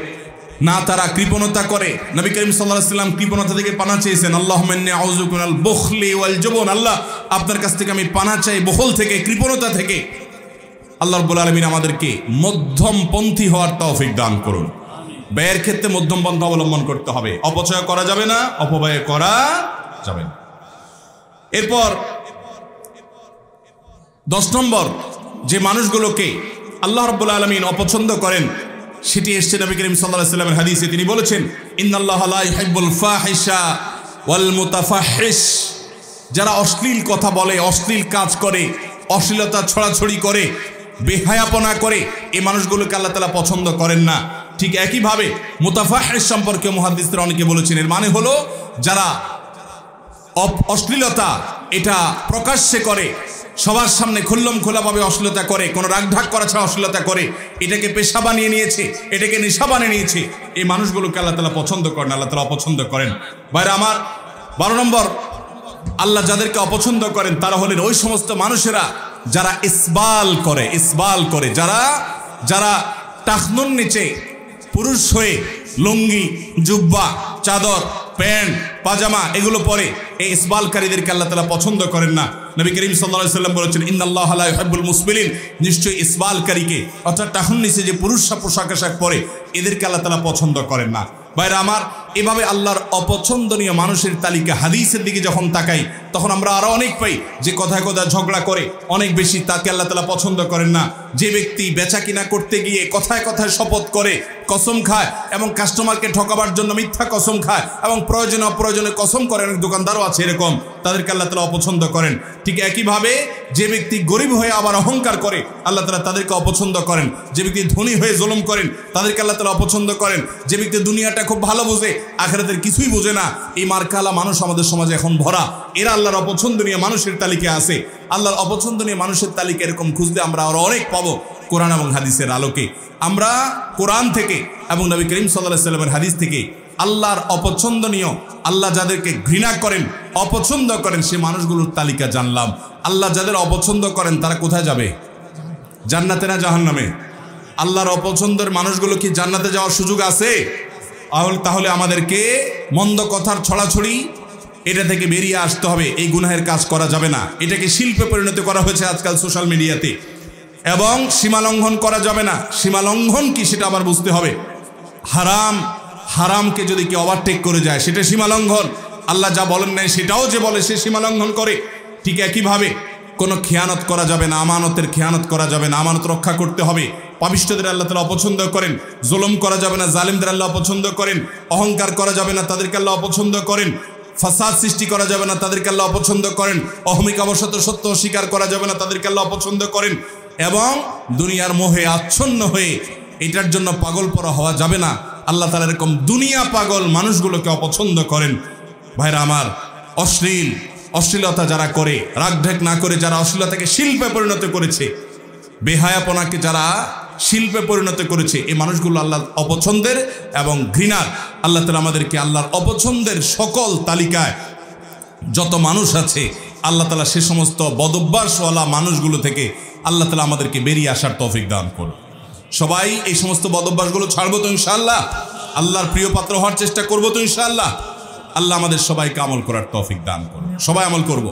না, তারা কৃপণতা করে। নবী করিম সাল্লাল্লাহু আলাইহি ওয়াসাল্লাম কৃপণতা থেকে পানা চেয়েছেন, আল্লাহুম্মা ইন্নী আউযু বিকা মিনাল বুখলি ওয়াল জুবন। আল্লাহ, আপনার কাছ থেকে আমি পানা চাই বখল থেকে, কৃপণতা থেকে। আল্লাহ রাব্বুল আলামিন আমাদেরকে মধ্যমপন্থী হওয়ার তৌফিক দান করুন। ব্যয়ের ক্ষেত্রে মধ্যম পন্থা অবলম্বন করতে হবে, অপচয় করা যাবে না, অপব্যয় করা যাবে না। এরপর 10 নম্বর যে মানুষগুলোকে আল্লাহ রাব্বুল আলামিন অপছন্দ করেন সেটি এসেছে নবী করিম সাল্লাল্লাহু আলাইহি ওয়াসাল্লামের হাদিসে। তিনি বলেছেন ইন্নাল্লাহা লা ইউহিব্বুল ফাহিশা ওয়াল মুতাফাহহিশ। যারা অশ্লীল কথা বলে, অশ্লীল কাজ করে, অশ্লীলতা ছড়াছড়ি করে, বেহায়াপনা করে, এই মানুষগুলোকে আল্লাহ তাআলা পছন্দ করেন না। ঠিক একইভাবে মুতাফাহহিশ সম্পর্কে মুহাদ্দিসরা অনেকে বলেছেন, এর মানে হলো যারা অশ্লীলতা এটা প্রকাশ্যে করে, সবার সামনে খুল্লম খোলাভাবে অশ্লীলতা করে, কোনো রাগঢাক করা ছাড়া অশ্লীলতা করে, এটাকে পেশা বানিয়ে নিয়েছে, এটাকে নেশা বানিয়ে নিয়েছে, এই মানুষগুলোকে আল্লাহ তাআলা পছন্দ করেন, আল্লাহ তাআলা অপছন্দ করেন। ভাইরা আমার, 12 নম্বর আল্লাহ যাদেরকে অপছন্দ করেন তারা হলেন ওই সমস্ত মানুষেরা যারা ইসবাল করে, যারা টাকনুর নিচে পুরুষ হয়ে লুঙ্গি, জুব্বা, চাদর, প্যান্ট, পাজামা এগুলো পরে, এই ইসবালকারীদেরকে আল্লাহ তাআলা পছন্দ করেন না। নবী করিম সাল্লাল্লাহু আলাইহি ওয়াসাল্লাম বলেছেন ইন্নাল্লাহা লা ইউহিব্বুল মুসবিলিন, নিশ্চয়ই ইসবালকারীকে, অর্থাৎ টাকনুর নিচে যে পুরুষরা পোশাক আশাক পরে, এদেরকে আল্লাহ তাআলা পছন্দ করেন না। ভাইরা আমার, এভাবে আল্লাহর অপছন্দনীয় মানুষের তালিকা হাদিসের দিকে যখন তাকাই তখন আমরা আরো অনেক পাই যে কথায় কথায় ঝগড়া করে অনেক বেশি, তাকে আল্লাহ তাআলা পছন্দ করেন না। যে ব্যক্তি বেচা কিনা করতে গিয়ে কথায় কথায় শপথ করে, কসম খায় এবং কাস্টমারকে ঠকাবার জন্য মিথ্যা কসম খায় এবং প্রয়োজনে অপ্রয়োজনে কসম করে, অনেক দোকানদারও আছে এরকম, তাদেরকে আল্লাহ তাআলা অপছন্দ করেন। ঠিক একইভাবে যে ব্যক্তি গরিব হয়ে আবার অহংকার করে, আল্লাহ তাআলা তাদেরকে অপছন্দ করেন। যে ব্যক্তি ধনী হয়ে জুলুম করেন, তাদেরকে আল্লাহ তাআলা অপছন্দ করেন। যে ব্যক্তি দুনিয়াটা খুব ভালো বোঝে, আখিরাতের কিছুই বোঝে না, এই মার্কালা মানুষ আমাদের সমাজে এখন ভরা, এরা আল্লাহর অপছন্দনীয় মানুষের তালিকায় আছে। আল্লাহর অপছন্দনীয় মানুষের তালিকা এরকম খুঁজলে আমরা আরো অনেক পাবো কোরআন এবং হাদিসের আলোকে। আমরা কোরআন থেকে এবং নবী করিম সাল্লাল্লাহু আলাইহি ওয়াসাল্লামের হাদিস থেকে আল্লাহর অপছন্দনীয়, আল্লাহ যাদেরকে ঘৃণা করেন, অপছন্দ করেন, সে মানুষগুলোর তালিকা জানলাম। আল্লাহ যাদের অপছন্দ করেন তারা কোথায় যাবে? জান্নাতে না জাহান্নামে? আল্লাহর অপছন্দের মানুষগুলো কি জান্নাতে যাওয়ার সুযোগ আছে? তাহলে আমাদেরকে মন্দ কথার ছড়াছড়ি এটা থেকে বেরিয়ে আসতে হবে। এই গুনাহের কাজ করা যাবে না, এটাকে শিল্পে পরিণত করা হয়েছে আজকাল সোশ্যাল মিডিয়াতে, এবং সীমা লঙ্ঘন করা যাবে না। সীমা লঙ্ঘন কি সেটা আবার বুঝতে হবে। হারামকে যদি কেউ ওভারটেক করে যায় সেটা সীমা লঙ্ঘন। আল্লাহ যা বলেন নাই সেটাও যে বলে সে সীমা লঙ্ঘন করে। ঠিক একইভাবে কোনো খেয়ানত করা যাবে না, আমানতের খেয়ানত করা যাবে না, আমানত রক্ষা করতে হবে। পাপিষ্ঠদের আল্লাহ তাআলা অপছন্দ করেন। জুলুম করা যাবে না, জালিমদের আল্লাহ অপছন্দ করেন। অহংকার করা যাবে না, তাদেরকে আল্লাহ অপছন্দ করেন। ফাসাদ সৃষ্টি করা যাবে না, তাদেরকে আল্লাহ অপছন্দ করেন। অহমিকাবশত সত্য অস্বীকার করা যাবে না, তাদেরকে আল্লাহ অপছন্দ করেন। এবং দুনিয়ার মোহে আচ্ছন্ন হয়ে এটার জন্য পাগল পরা হওয়া যাবে না। আল্লাহ তাআলা এরকম দুনিয়া পাগল মানুষগুলোকে অপছন্দ করেন। ভাইরা আমার, অশ্লীলতা যারা করে, রাগঢাক না করে যারা অশ্লীলতাকে শিল্পে পরিণত করেছে, বেহায়াপনাকে যারা শিল্পে পরিণত করেছে, এই মানুষগুলো আল্লাহ অপছন্দের এবং ঘৃণার। আল্লাহ তাআলা আমাদেরকে আল্লাহর অপছন্দের সকল তালিকায় যত মানুষ আছে, আল্লাহ তাআলা সে সমস্ত বদভ্যাসওয়ালা মানুষগুলো থেকে আল্লাহ তাআলা আমাদেরকে বেরিয়ে আসার তৌফিক দান করুন। সবাই এই সমস্ত বদভ্যাসগুলো ছাড়বো তো ইনশাআল্লাহ? আল্লাহর প্রিয় পাত্র হওয়ার চেষ্টা করবো তো ইনশাআল্লাহ? আল্লাহ আমাদের সবাইকে আমল করার তৌফিক দান করুন। সবাই আমল করব।